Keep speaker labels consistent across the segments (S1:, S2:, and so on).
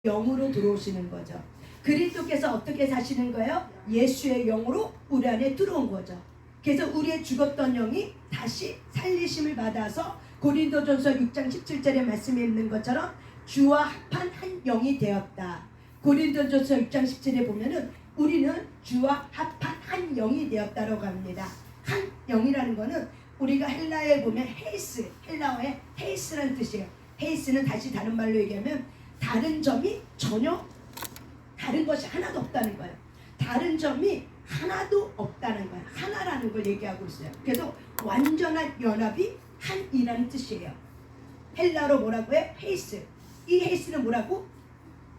S1: 영으로 들어오시는 거죠. 그리스도께서 어떻게 사시는 거예요? 예수의 영으로 우리 안에 들어온 거죠. 그래서 우리의 죽었던 영이 다시 살리심을 받아서 고린도전서 6장 17절에 말씀에 있는 것처럼 주와 합한 한 영이 되었다. 고린도전서 6장 17절에 보면은 우리는 주와 합한 한 영이 되었다라고 합니다. 한 영이라는 거는 우리가 헬라어에 보면 헤이스, 헬라어의 헤이스라는 뜻이에요. 헤이스는 다시 다른 말로 얘기하면 다른 점이 전혀 다른 것이 하나도 없다는 거예요. 다른 점이 하나도 없다는 거예요. 하나라는 걸 얘기하고 있어요. 그래서 완전한 연합이 한이라는 뜻이에요. 헬라어로 뭐라고 해요? 헤이스. 이 헤이스는 뭐라고?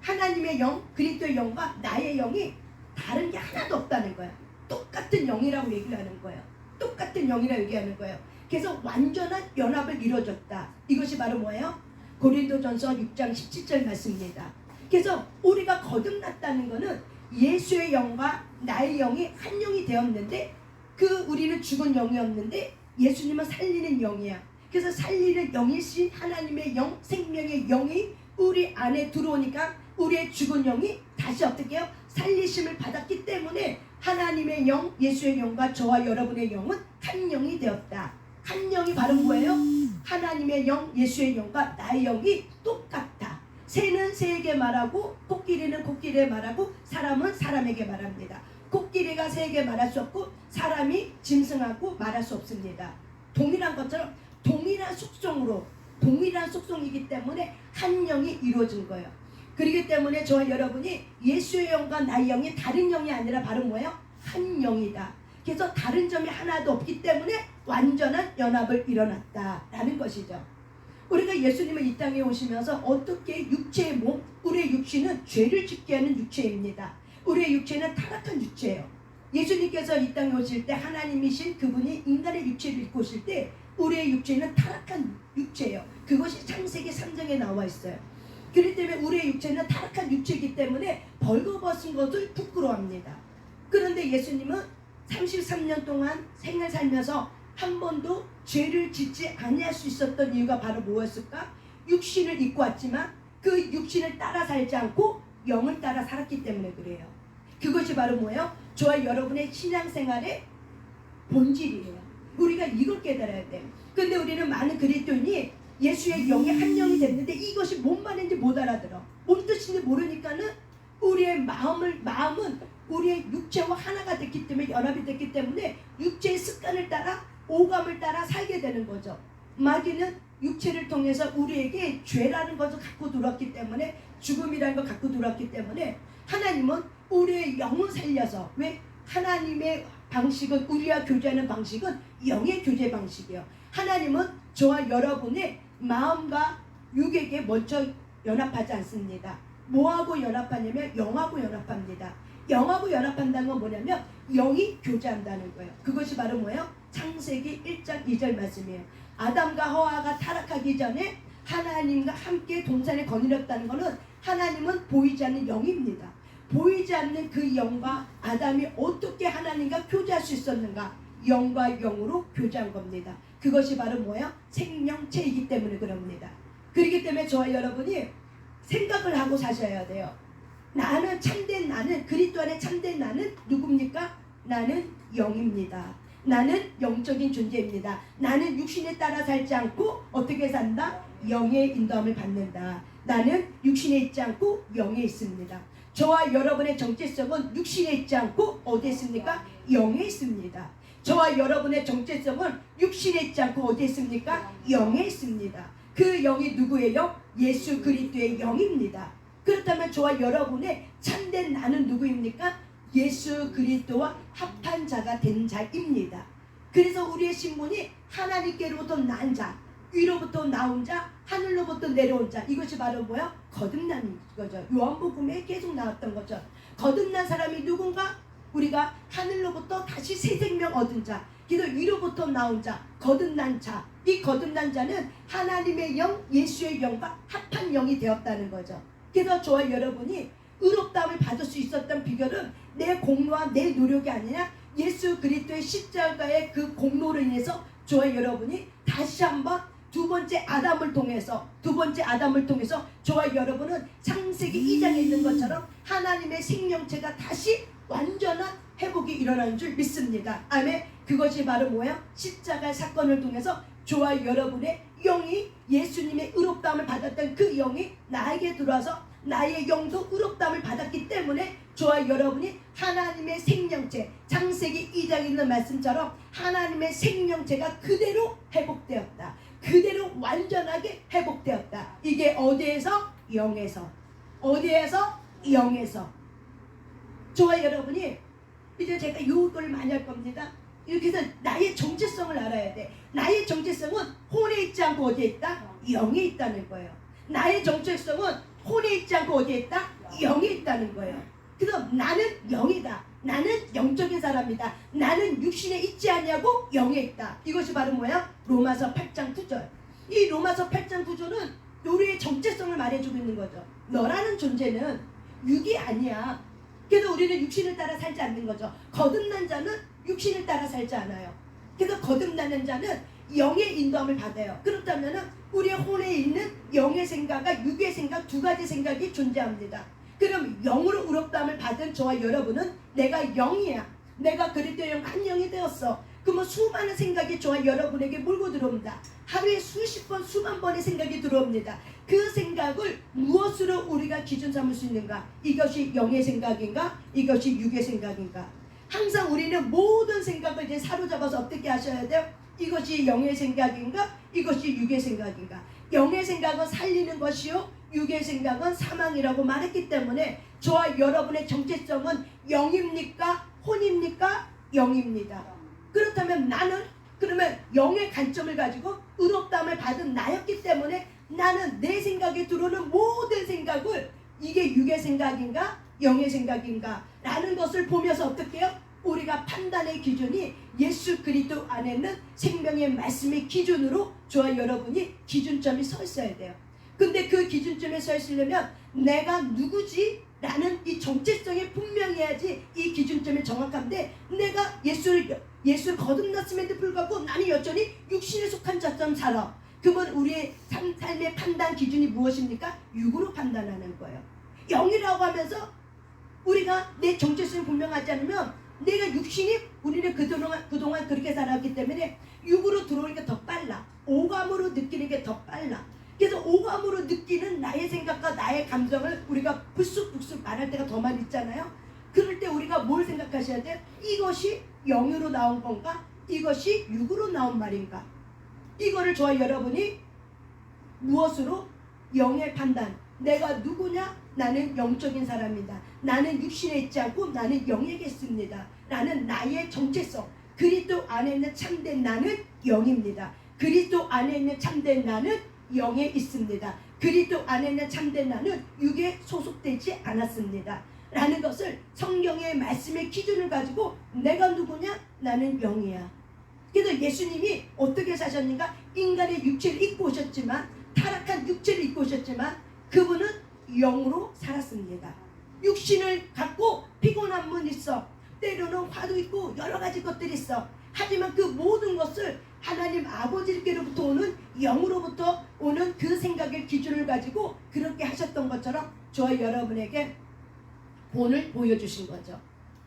S1: 하나님의 영, 그리스도의 영과 나의 영이 다른 게 하나도 없다는 거예요. 똑같은 영이라고 얘기를 하는 거예요. 똑같은 영이라고 얘기하는 거예요. 그래서 완전한 연합을 이루어졌다. 이것이 바로 뭐예요? 고린도전서 6장 17절 말씀입니다. 그래서 우리가 거듭났다는 것은 예수의 영과 나의 영이 한 영이 되었는데 우리는 죽은 영이었는데 예수님은 살리는 영이야. 그래서 살리는 영이신 하나님의 영, 생명의 영이 우리 안에 들어오니까 우리의 죽은 영이 다시 어떻게 해요? 살리심을 받았기 때문에 하나님의 영, 예수의 영과 저와 여러분의 영은 한 영이 되었다. 한 영이 바로 뭐예요? 하나님의 영, 예수의 영과 나의 영이 똑같다. 새는 새에게 말하고 코끼리는 코끼리에 말하고 사람은 사람에게 말합니다. 코끼리가 새에게 말할 수 없고 사람이 짐승하고 말할 수 없습니다. 동일한 것처럼 동일한 속성으로 동일한 속성이기 때문에 한 영이 이루어진 거예요. 그렇기 때문에 저와 여러분이 예수의 영과 나의 영이 다른 영이 아니라 바로 뭐예요? 한 영이다. 그래서 다른 점이 하나도 없기 때문에 완전한 연합을 이뤄놨다라는 것이죠. 우리가 예수님은 이 땅에 오시면서 어떻게 육체의 몸, 우리의 육신은 죄를 짓게 하는 육체입니다. 우리의 육체는 타락한 육체예요. 예수님께서 이 땅에 오실 때 하나님이신 그분이 인간의 육체를 입고 오실 때 우리의 육체는 타락한 육체예요. 그것이 창세기 3장에 나와 있어요. 그렇기 때문에 우리의 육체는 타락한 육체이기 때문에 벌거벗은 것을 부끄러워합니다. 그런데 예수님은 33년 동안 생을 살면서 한 번도 죄를 짓지 아니할 수 있었던 이유가 바로 무엇일까? 육신을 입고 왔지만 그 육신을 따라 살지 않고 영을 따라 살았기 때문에 그래요. 그것이 바로 뭐예요? 저와 여러분의 신앙생활의 본질이에요. 우리가 이걸 깨달아야 돼요. 근데 우리는 많은 그리스도인이 예수의 영이 한 영이 됐는데 이것이 뭔 말인지 못 알아들어. 뭔 뜻인지 모르니까는 우리의 마음은 우리의 육체와 하나가 됐기 때문에 연합이 됐기 때문에 육체의 습관을 따라 오감을 따라 살게 되는 거죠. 마귀는 육체를 통해서 우리에게 죄라는 것을 갖고 들어왔기 때문에 죽음이라는 걸 갖고 들어왔기 때문에 하나님은 우리의 영을 살려서 왜? 하나님의 방식은 우리와 교제하는 방식은 영의 교제 방식이에요. 하나님은 저와 여러분의 마음과 육에게 먼저 연합하지 않습니다. 뭐하고 연합하냐면 영하고 연합합니다. 영하고 연합한다는 건 뭐냐면 영이 교제한다는 거예요. 그것이 바로 뭐예요? 창세기 1장 2절 말씀이에요. 아담과 하와가 타락하기 전에 하나님과 함께 동산에 거느렸다는 것은 하나님은 보이지 않는 영입니다. 보이지 않는 그 영과 아담이 어떻게 하나님과 교제할 수 있었는가? 영과 영으로 교제한 겁니다. 그것이 바로 뭐예요? 생명체이기 때문에 그럽니다. 그렇기 때문에 저와 여러분이 생각을 하고 사셔야 돼요. 나는 참된 나는 그리스도 안에 참된 나는 누굽니까? 나는 영입니다. 나는 영적인 존재입니다. 나는 육신에 따라 살지 않고 어떻게 산다? 영의 인도함을 받는다. 나는 육신에 있지 않고 영에 있습니다. 저와 여러분의 정체성은 육신에 있지 않고 어디에 있습니까? 영에 있습니다. 저와 여러분의 정체성은 육신에 있지 않고 어디에 있습니까? 영에 있습니다. 그 영이 누구예요? 예수 그리스도의 영입니다. 그렇다면 저와 여러분의 참된 나는 누구입니까? 예수 그리스도와 합한 자가 된 자입니다. 그래서 우리의 신분이 하나님께로부터 난 자, 위로부터 나온 자, 하늘로부터 내려온 자, 이것이 바로 뭐야? 거듭난 거죠. 요한복음에 계속 나왔던 거죠. 거듭난 사람이 누군가? 우리가 하늘로부터 다시 새 생명 얻은 자, 그래서 위로부터 나온 자, 거듭난 자. 이 거듭난 자는 하나님의 영, 예수의 영과 합한 영이 되었다는 거죠. 그래서 저와 여러분이 의롭다움을 받을 수 있었던 비결은 내 공로와 내 노력이 아니라 예수 그리스도의 십자가의 그 공로로 인해서 저와 여러분이 다시 한번 두 번째 아담을 통해서 저와 여러분은 창세기 2장에 있는 것처럼 하나님의 생명체가 다시 완전한 회복이 일어나는 줄 믿습니다. 아멘. 그것이 바로 뭐야? 십자가 사건을 통해서 저와 여러분의 영이 예수님의 의롭다함을 받았던 그 영이 나에게 들어와서 나의 영도 의롭다함을 받았기 때문에 저와 여러분이 하나님의 생명체, 창세기 2장에 있는 말씀처럼 하나님의 생명체가 그대로 회복되었다. 그대로 완전하게 회복되었다. 이게 어디에서? 영에서. 어디에서? 영에서. 저와 여러분이 이제 제가 이걸 많이 할 겁니다. 이렇게 해서 나의 정체성을 알아야 돼. 나의 정체성은 혼에 있지 않고 어디에 있다? 영에 있다는 거예요. 나의 정체성은 혼에 있지 않고 어디에 있다? 영에 있다는 거예요. 그래서 나는 영이다. 나는 영적인 사람이다. 나는 육신에 있지 않냐고 영에 있다. 이것이 바로 뭐야? 로마서 8장 9절. 이 로마서 8장 9절은 우리의 정체성을 말해주고 있는 거죠. 너라는 존재는 육이 아니야. 그래서 우리는 육신을 따라 살지 않는 거죠. 거듭난 자는 육신을 따라 살지 않아요. 그래서 거듭나는 자는 영의 인도함을 받아요. 그렇다면 우리의 혼에 있는 영의 생각과 육의 생각 두 가지 생각이 존재합니다. 그럼 영으로 의롭다함을 받은 저와 여러분은 내가 영이야. 내가 그리스도의 영 한 영이 되었어. 그러면 수많은 생각이 저와 여러분에게 몰고 들어옵니다. 하루에 수십 번, 수만 번의 생각이 들어옵니다. 그 생각을 무엇으로 우리가 기준 삼을 수 있는가? 이것이 영의 생각인가? 이것이 육의 생각인가? 항상 우리는 모든 생각을 이제 사로잡아서 어떻게 하셔야 돼요? 이것이 영의 생각인가? 이것이 육의 생각인가? 영의 생각은 살리는 것이요, 육의 생각은 사망이라고 말했기 때문에 저와 여러분의 정체성은 영입니까? 혼입니까? 영입니다. 그렇다면 나는 그러면 영의 관점을 가지고 의롭다함을 받은 나였기 때문에 나는 내 생각에 들어오는 모든 생각을 이게 육의 생각인가? 영의 생각인가? 라는 것을 보면서 어떻게 해요? 우리가 판단의 기준이 예수 그리스도 안에 있는 생명의 말씀의 기준으로 저와 여러분이 기준점이 서 있어야 돼요. 근데 그 기준점에 서 있으려면 내가 누구지? 라는 이 정체성이 분명해야지 이 기준점이 정확한데 내가 예수를 거듭났음에도 불구하고 나는 여전히 육신에 속한 자처럼 살아. 그건 우리의 삶의 판단 기준이 무엇입니까? 육으로 판단하는 거예요. 영이라고 하면서 우리가 내 정체성이 분명하지 않으면 내가 육신이 우리는 그동안 그렇게 살았기 때문에 육으로 들어오는 게 더 빨라. 오감으로 느끼는 게 더 빨라. 그래서 오감으로 느끼는 나의 생각과 나의 감정을 우리가 불쑥불쑥 말할 때가 더 많이 있잖아요. 그럴 때 우리가 뭘 생각하셔야 돼요? 이것이 영으로 나온 건가? 이것이 육으로 나온 말인가? 이거를 저와 여러분이 무엇으로? 영의 판단. 내가 누구냐? 나는 영적인 사람이다. 나는 육신에 있지 않고 나는 영에게 있습니다. 라는 나의 정체성. 그리스도 안에 있는 참된 나는 영입니다. 그리스도 안에 있는 참된 나는 영에 있습니다. 그리스도 안에 있는 참된 나는 육에 소속되지 않았습니다. 라는 것을 성경의 말씀의 기준을 가지고 내가 누구냐? 나는 영이야. 그래서 예수님이 어떻게 사셨는가? 인간의 육체를 입고 오셨지만, 타락한 육체를 입고 오셨지만 그분은 영으로 살았습니다. 육신을 갖고 피곤함은 있어. 때로는 화도 있고 여러 가지 것들이 있어. 하지만 그 모든 것을 하나님 아버지께로부터 오는 영으로부터 오는 그 생각의 기준을 가지고 그렇게 하셨던 것처럼 저와 여러분에게 본을 보여주신 거죠.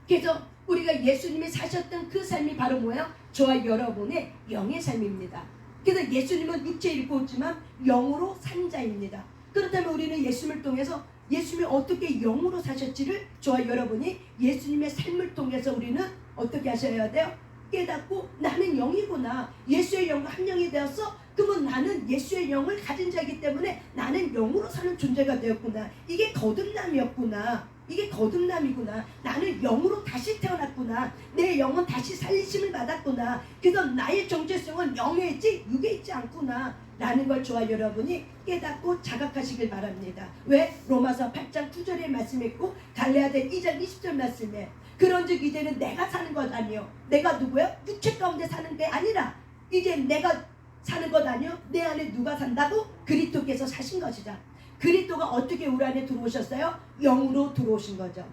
S1: 그래서 우리가 예수님이 사셨던 그 삶이 바로 뭐예요? 저와 여러분의 영의 삶입니다. 그래서 예수님은 육체를 입고 있지만 영으로 산 자입니다. 그렇다면 우리는 예수님을 통해서 예수님이 어떻게 영으로 사셨지를 저와 여러분이 예수님의 삶을 통해서 우리는 어떻게 하셔야 돼요? 깨닫고 나는 영이구나. 예수의 영과 한 영이 되었어? 그러면 나는 예수의 영을 가진 자이기 때문에 나는 영으로 사는 존재가 되었구나. 이게 거듭남이었구나. 이게 거듭남이구나. 나는 영으로 다시 태어났구나. 내 영은 다시 살리심을 받았구나. 그래서 나의 정체성은 영에 있지 육에 있지 않구나. 라는 걸 저와 여러분이 깨닫고 자각하시길 바랍니다. 왜? 로마서 8장 9절의 말씀이 있고 갈라디아 2장 20절 말씀에 그런즉 이제는 내가 사는 것 아니요. 내가 누구요? 육체 가운데 사는 게 아니라 이제 내가 사는 것 아니요. 내 안에 누가 산다고? 그리스도께서 사신 것이다. 그리스도가 어떻게 우리 안에 들어오셨어요? 영으로 들어오신 거죠.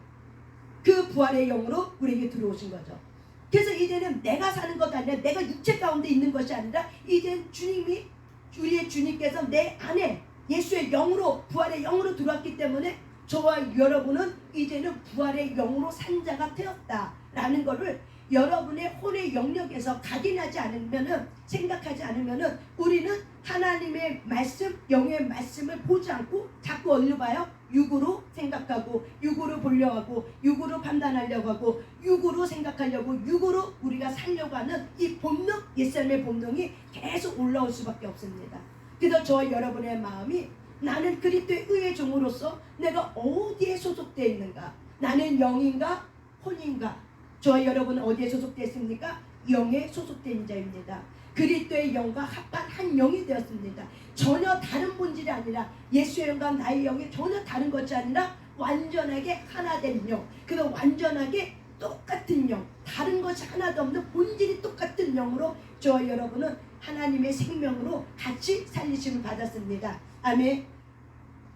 S1: 그 부활의 영으로 우리에게 들어오신 거죠. 그래서 이제는 내가 사는 것 아니라 내가 육체 가운데 있는 것이 아니라 이제 주님이 우리의 주님께서 내 안에 예수의 영으로 부활의 영으로 들어왔기 때문에 저와 여러분은 이제는 부활의 영으로 산 자가 되었다라는 것을 여러분의 혼의 영역에서 각인하지 않으면은, 생각하지 않으면은 우리는 하나님의 말씀, 영의 말씀을 보지 않고 자꾸 어디로 봐요? 육으로 생각하고, 육으로 보려고 하고, 육으로 판단하려고 하고, 육으로 생각하려고, 육으로 우리가 살려고 하는 이 본능, 옛사람의 본능이 계속 올라올 수밖에 없습니다. 그래서 저와 여러분의 마음이 나는 그리스도의 의의 종으로서 내가 어디에 소속되어 있는가? 나는 영인가? 혼인가? 저와 여러분은 어디에 소속되어 있습니까? 영에 소속된 자입니다. 그리스도의 영과 합한 한 영이 되었습니다. 전혀 다른 본질이 아니라, 예수의 영과 나의 영이 전혀 다른 것이 아니라 완전하게 하나 된 영. 그래서 완전하게 똑같은 영, 다른 것이 하나도 없는 본질이 똑같은 영으로 저와 여러분은 하나님의 생명으로 같이 살리심을 받았습니다. 아멘.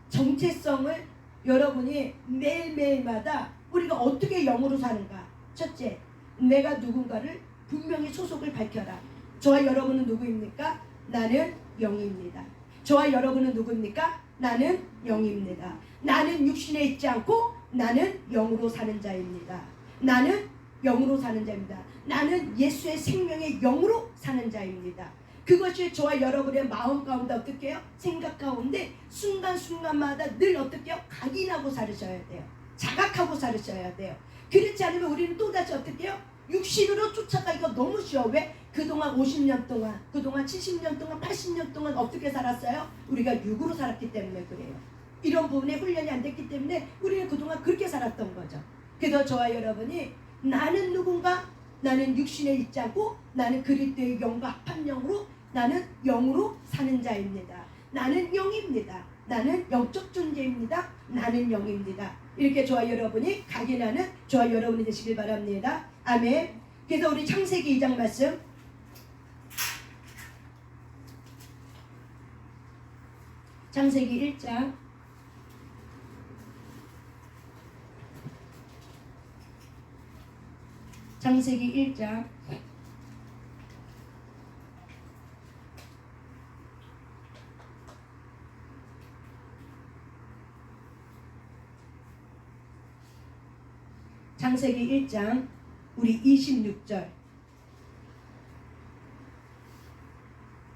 S1: 정체성을 여러분이 매일매일마다 우리가 어떻게 영으로 사는가? 첫째, 내가 누군가를 분명히 소속을 밝혀라. 저와 여러분은 누구입니까? 나는 영입니다. 저와 여러분은 누구입니까? 나는 영입니다. 나는 육신에 있지 않고 나는 영으로 사는 자입니다. 나는 영으로 사는 자입니다. 나는 예수의 생명의 영으로 사는 자입니다. 그것이 저와 여러분의 마음 가운데 어떻게 해요? 생각 가운데 순간순간마다 늘 어떻게 해요? 각인하고 살으셔야 돼요. 자각하고 살으셔야 돼요. 그렇지 않으면 우리는 또다시 어떻게 해요? 육신으로 쫓아가기가 너무 쉬워. 왜? 그동안 50년 동안, 그동안 70년 동안, 80년 동안 어떻게 살았어요? 우리가 육으로 살았기 때문에 그래요. 이런 부분에 훈련이 안 됐기 때문에 우리는 그동안 그렇게 살았던 거죠. 그래서 저와 여러분이 나는 누군가? 나는 육신에 있지 않고 나는 그리스도의 영과 합한 영으로, 나는 영으로 사는 자입니다. 나는 영입니다. 나는 영적 존재입니다. 나는 영입니다. 이렇게 저와 여러분이 각인하는 저와 여러분이 되시길 바랍니다. 아멘. 그래서 우리 창세기 2장 말씀, 창세기 1장 창세기 1장 1장 우리 26절,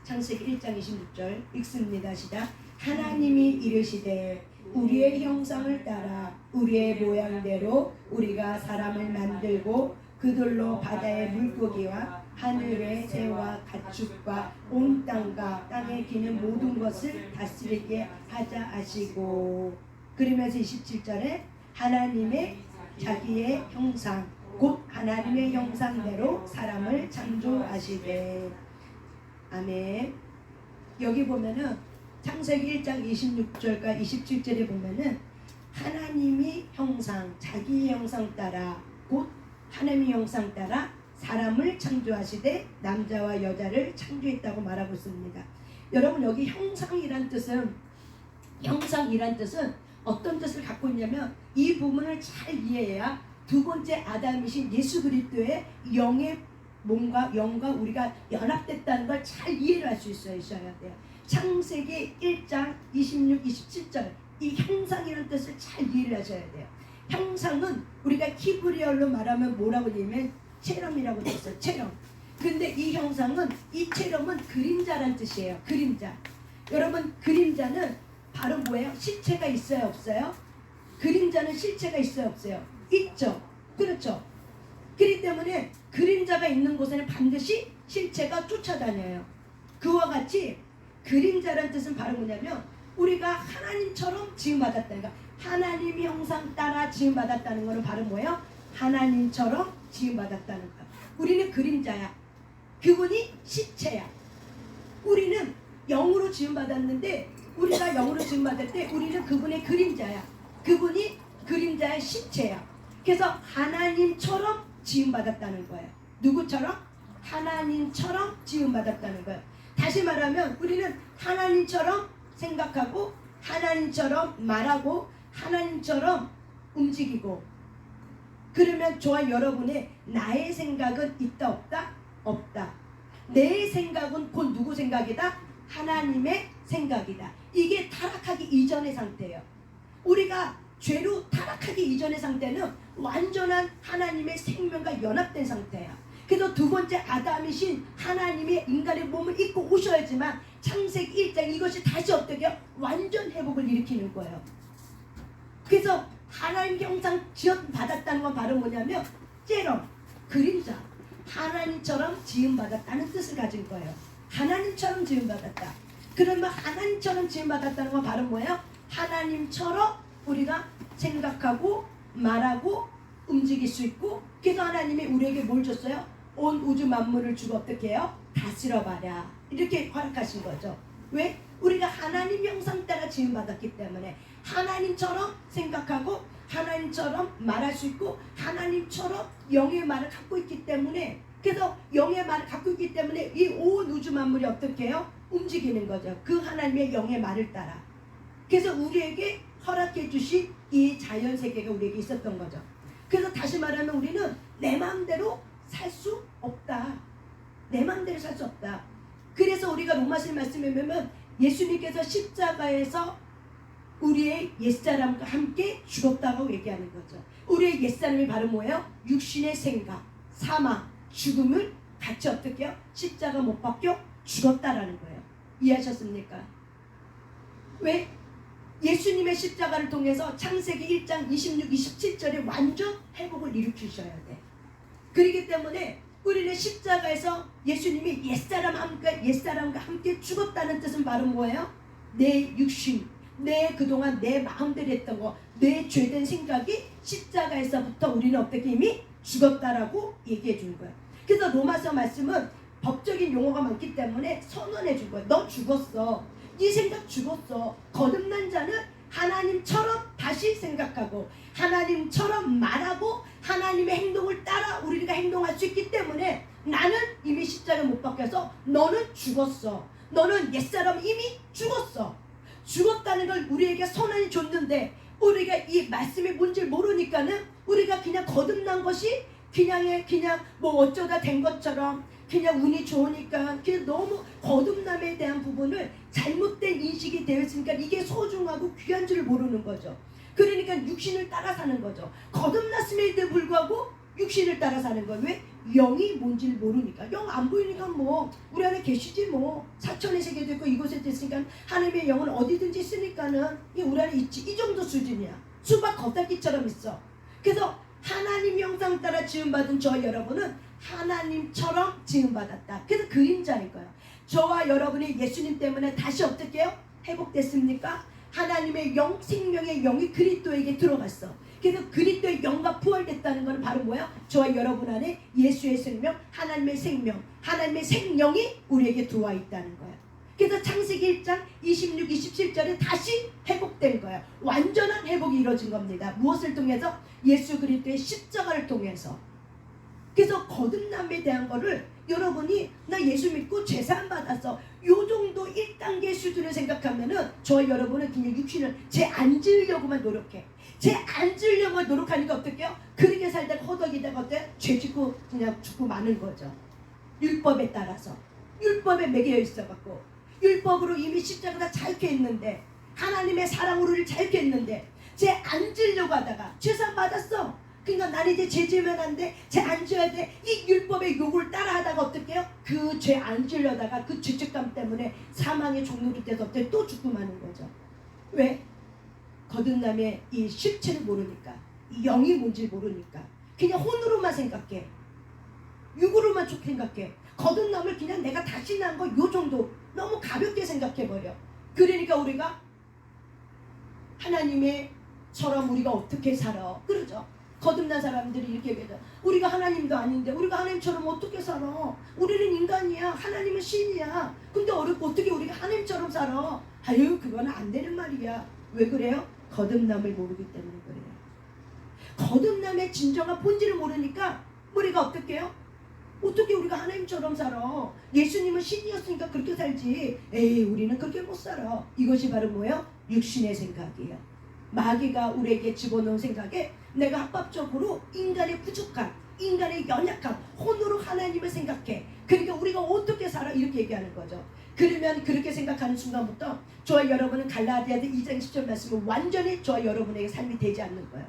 S1: 창세기 1장 26절 읽습니다. 시작. 하나님이 이르시되 우리의 형상을 따라 우리의 모양대로 우리가 사람을 만들고 그들로 바다의 물고기와 하늘의 새와 가축과 온 땅과 땅에 기는 모든 것을 다스리게 하자 하시고, 그러면서 27절에 하나님의 자기의 형상 곧 하나님의 형상대로 사람을 창조하시되. 아멘. 여기 보면은 창세기 1장 26절과 27절에 보면은 하나님이 형상, 자기의 형상 따라 곧 하나님의 형상 따라 사람을 창조하시되 남자와 여자를 창조했다고 말하고 있습니다. 여러분, 여기 형상이란 뜻은 어떤 뜻을 갖고 있냐면, 이 부분을 잘 이해해야 두 번째 아담이신 예수 그리스도의 영의 몸과 영과 우리가 연합됐다는 걸 잘 이해를 할 수 있어야 돼요. 창세기 1장 26, 27절 이 형상이라는 뜻을 잘 이해를 하셔야 돼요. 형상은 우리가 히브리어로 말하면 뭐라고 얘기하면 체럼이라고 되어 있어요. 체럼. 근데 이 형상은, 이 체럼은 그림자란 뜻이에요. 그림자. 여러분, 그림자는 바로 뭐예요? 실체가 있어요, 없어요? 그림자는 실체가 있어요, 없어요? 있죠. 그렇죠. 그렇기 때문에 그림자가 있는 곳에는 반드시 실체가 쫓아다녀요. 그와 같이 그림자란 뜻은 바로 뭐냐면 우리가 하나님처럼 지음받았다는 거. 하나님 형상 따라 지음받았다는 거는 바로 뭐예요? 하나님처럼 지음받았다는 거. 우리는 그림자야. 그분이 실체야. 우리는 영으로 지음받았는데, 우리가 영으로 지음받을 때 우리는 그분의 그림자야. 그분이 그림자의 실체야. 그래서 하나님처럼 지음받았다는 거예요. 누구처럼? 하나님처럼 지음받았다는 거예요. 다시 말하면 우리는 하나님처럼 생각하고 하나님처럼 말하고 하나님처럼 움직이고, 그러면 저와 여러분의 나의 생각은 있다 없다? 없다. 내 생각은 곧 누구 생각이다? 하나님의 생각이다. 이게 타락하기 이전의 상태예요. 우리가 죄로 타락하기 이전의 상태는 완전한 하나님의 생명과 연합된 상태야. 그래서 두 번째 아담이신 하나님의 인간의 몸을 입고 오셔야지만 창세기 1장 이것이 다시 어떻게 해요? 완전 회복을 일으키는 거예요. 그래서 하나님 형상 지음받았다는 건 바로 뭐냐면 째럼, 그림자, 하나님처럼 지음받았다는 뜻을 가진 거예요. 하나님처럼 지음받았다. 그러면 하나님처럼 지음받았다는 건 바로 뭐예요? 하나님처럼 우리가 생각하고 말하고 움직일 수 있고, 그래서 하나님이 우리에게 뭘 줬어요? 온 우주 만물을 주고 어떻게 해요? 다스려 봐라. 이렇게 허락하신 거죠. 왜? 우리가 하나님 형상 따라 지음받았기 때문에 하나님처럼 생각하고 하나님처럼 말할 수 있고 하나님처럼 영의 말을 갖고 있기 때문에, 그래서 영의 말을 갖고 있기 때문에 이 온 우주 만물이 어떻게 해요? 움직이는 거죠. 그 하나님의 영의 말을 따라. 그래서 우리에게 허락해 주신 이 자연세계가 우리에게 있었던 거죠. 그래서 다시 말하면 우리는 내 마음대로 살 수 없다. 내 마음대로 살 수 없다. 그래서 우리가 로마서 말씀에 보면 예수님께서 십자가에서 우리의 옛사람과 함께 죽었다고 얘기하는 거죠. 우리의 옛사람이 바로 뭐예요? 육신의 생각, 사망, 죽음을 같이 어떻게 해요? 십자가 못 박혀 죽었다라는 거예요. 이해하셨습니까? 왜? 예수님의 십자가를 통해서 창세기 1장 26, 27절에 완전 회복을 일으키셔야 돼. 그렇기 때문에 우리는 십자가에서 예수님이 옛사람과 함께 죽었다는 뜻은 바로 뭐예요? 내 육신, 내 그동안 내 마음대로 했던 거, 내 죄된 생각이 십자가에서부터 우리는 어떻게 이미 죽었다라고 얘기해 준 거예요. 그래서 로마서 말씀은 법적인 용어가 많기 때문에 선언해 준 거예요. 너 죽었어. 네 생각 죽었어. 거듭난 자는 하나님처럼 다시 생각하고 하나님처럼 말하고 하나님의 행동을 따라 우리가 행동할 수 있기 때문에 나는 이미 십자가에 못 박혀서 너는 죽었어. 너는 옛사람 이미 죽었어. 죽었다는 걸 우리에게 선언해 줬는데 우리가 이 말씀이 뭔지 모르니까는 우리가 그냥 거듭난 것이 그냥 뭐 어쩌다 된 것처럼 그냥 운이 좋으니까 그냥 너무 거듭남에 대한 부분을 잘못된 인식이 되어 있으니까 이게 소중하고 귀한 줄 모르는 거죠. 그러니까 육신을 따라 사는 거죠. 거듭났음에도 불구하고 육신을 따라 사는 거예요. 왜? 영이 뭔지를 모르니까. 영 안 보이니까 뭐 우리 안에 계시지 뭐. 사천의 세계도 있고 이곳에 있으니까 하나님의 영은 어디든지 있으니까는 우리 안에 있지. 이 정도 수준이야. 수박 겉핥기처럼 있어. 그래서 하나님 형상 따라 지음받은 저 여러분은 하나님처럼 지음받았다. 그래서 그림자인 거예요. 저와 여러분이 예수님 때문에 다시 어떻게 해요? 회복됐습니까? 하나님의 영, 생명의 영이 그리스도에게 들어갔어. 그래서 그리스도의 영과 부활됐다는 것은 바로 뭐야? 저와 여러분 안에 예수의 생명, 하나님의 생명, 하나님의 생명이 우리에게 들어와 있다는 거야. 그래서 창세기 1장 26, 27절에 다시 회복된 거야. 완전한 회복이 이루어진 겁니다. 무엇을 통해서? 예수 그리스도의 십자가를 통해서. 그래서 거듭남에 대한 거를 여러분이 나 예수 믿고 제사함 받았어. 요 정도 1단계 수준을 생각하면은 저 여러분은 그냥 육신을 제 앉으려고만 노력해. 제 앉으려고 노력하니까 어떡해요? 그렇게 살다가 허덕이다가 어때? 죄 짓고 그냥 죽고 마는 거죠. 율법에 따라서. 율법에 매여 있어갖고. 율법으로 이미 십자가가 자유케 했는데 하나님의 사랑으로 우리를 자유케 했는데 제 앉으려고 하다가 제사함 받았어. 그러니까 나는 이제 죄 지으면 안 돼. 죄 안 지어야 돼. 이 율법의 요구를 따라하다가 어떻게 해요? 그 죄 안 지으려다가 그 죄책감 때문에 사망의 종로를 돼서 어떻게 또 죽고 마는 거죠. 왜? 거듭남의 이 실체를 모르니까. 이 영이 뭔지 모르니까. 그냥 혼으로만 생각해. 육으로만 쭉 생각해. 거듭남을 그냥 내가 다시 난 거 요 정도 너무 가볍게 생각해버려. 그러니까 우리가 하나님의처럼 우리가 어떻게 살아. 그러죠. 거듭난 사람들이 이렇게 얘기하죠. 우리가 하나님도 아닌데 우리가 하나님처럼 어떻게 살아? 우리는 인간이야. 하나님은 신이야. 근데 어떻게 우리가 하나님처럼 살아? 아유 그거는 안 되는 말이야. 왜 그래요? 거듭남을 모르기 때문에 그래요. 거듭남의 진정한 본질을 모르니까 우리가 어떻게 해요? 어떻게 우리가 하나님처럼 살아? 예수님은 신이었으니까 그렇게 살지. 에이 우리는 그렇게 못 살아. 이것이 바로 뭐예요? 육신의 생각이에요. 마귀가 우리에게 집어넣은 생각에 내가 합법적으로 인간의 부족함, 인간의 연약함, 혼으로 하나님을 생각해. 그러니까 우리가 어떻게 살아? 이렇게 얘기하는 거죠. 그러면 그렇게 생각하는 순간부터 저와 여러분은 갈라디아서 2장 10절 말씀은 완전히 저와 여러분에게 삶이 되지 않는 거예요.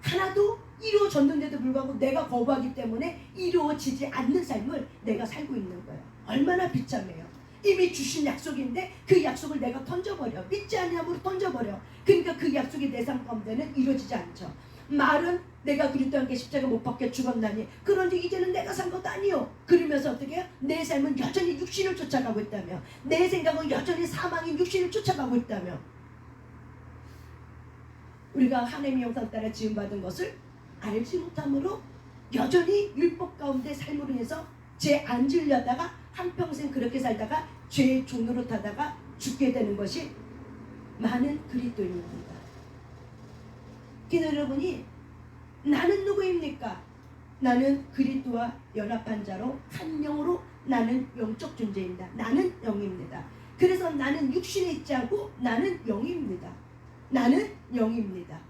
S1: 하나도 이루어졌는데도 불구하고 내가 거부하기 때문에 이루어지지 않는 삶을 내가 살고 있는 거예요. 얼마나 비참해요. 이미 주신 약속인데 그 약속을 내가 던져버려. 믿지 않냐으로 던져버려. 그러니까 그 약속이 내 삶 가운데는 이루어지지 않죠. 말은 내가 그리스도와 함께 십자가 못 박혀 죽었나니 그런데 이제는 내가 산 것도 아니요. 그러면서 어떻게 해요? 내 삶은 여전히 육신을 쫓아가고 있다며, 내 생각은 여전히 사망인 육신을 쫓아가고 있다며, 우리가 하나님의 형상 따라 지음받은 것을 알지 못함으로 여전히 율법 가운데 삶으로 해서 죄 안 지으려다가 한평생 그렇게 살다가 죄의 종로로 타다가 죽게 되는 것이 많은 그리스도인입니다. 그래서 여러분이 나는 누구입니까? 나는 그리스도와 연합한 자로 한 영으로 나는 영적 존재입니다. 나는 영입니다. 그래서 나는 육신에 있지 않고 나는 영입니다. 나는 영입니다.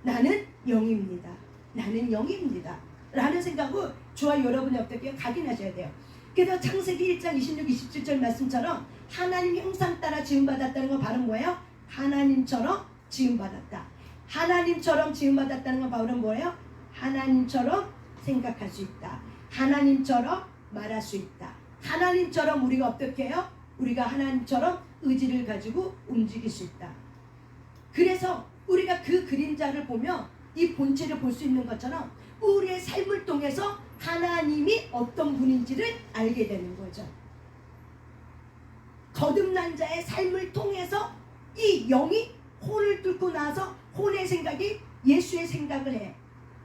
S1: 나는 영입니다. 나는 영입니다. 라는 생각을 저와 여러분이 어떻게 각인하셔야 돼요. 그래서 창세기 1장 26, 27절 말씀처럼 하나님 형상 따라 지음받았다는 건 바로 뭐예요? 하나님처럼 지음받았다. 하나님처럼 지음받았다는 건 바로 뭐예요? 하나님처럼 생각할 수 있다. 하나님처럼 말할 수 있다. 하나님처럼 우리가 어떻게 해요? 우리가 하나님처럼 의지를 가지고 움직일 수 있다. 그래서 우리가 그 그림자를 보며 이 본체를 볼 수 있는 것처럼 우리의 삶을 통해서 하나님이 어떤 분인지를 알게 되는 거죠. 거듭난 자의 삶을 통해서 이 영이 혼을 뚫고 나서 혼의 생각이 예수의 생각을 해.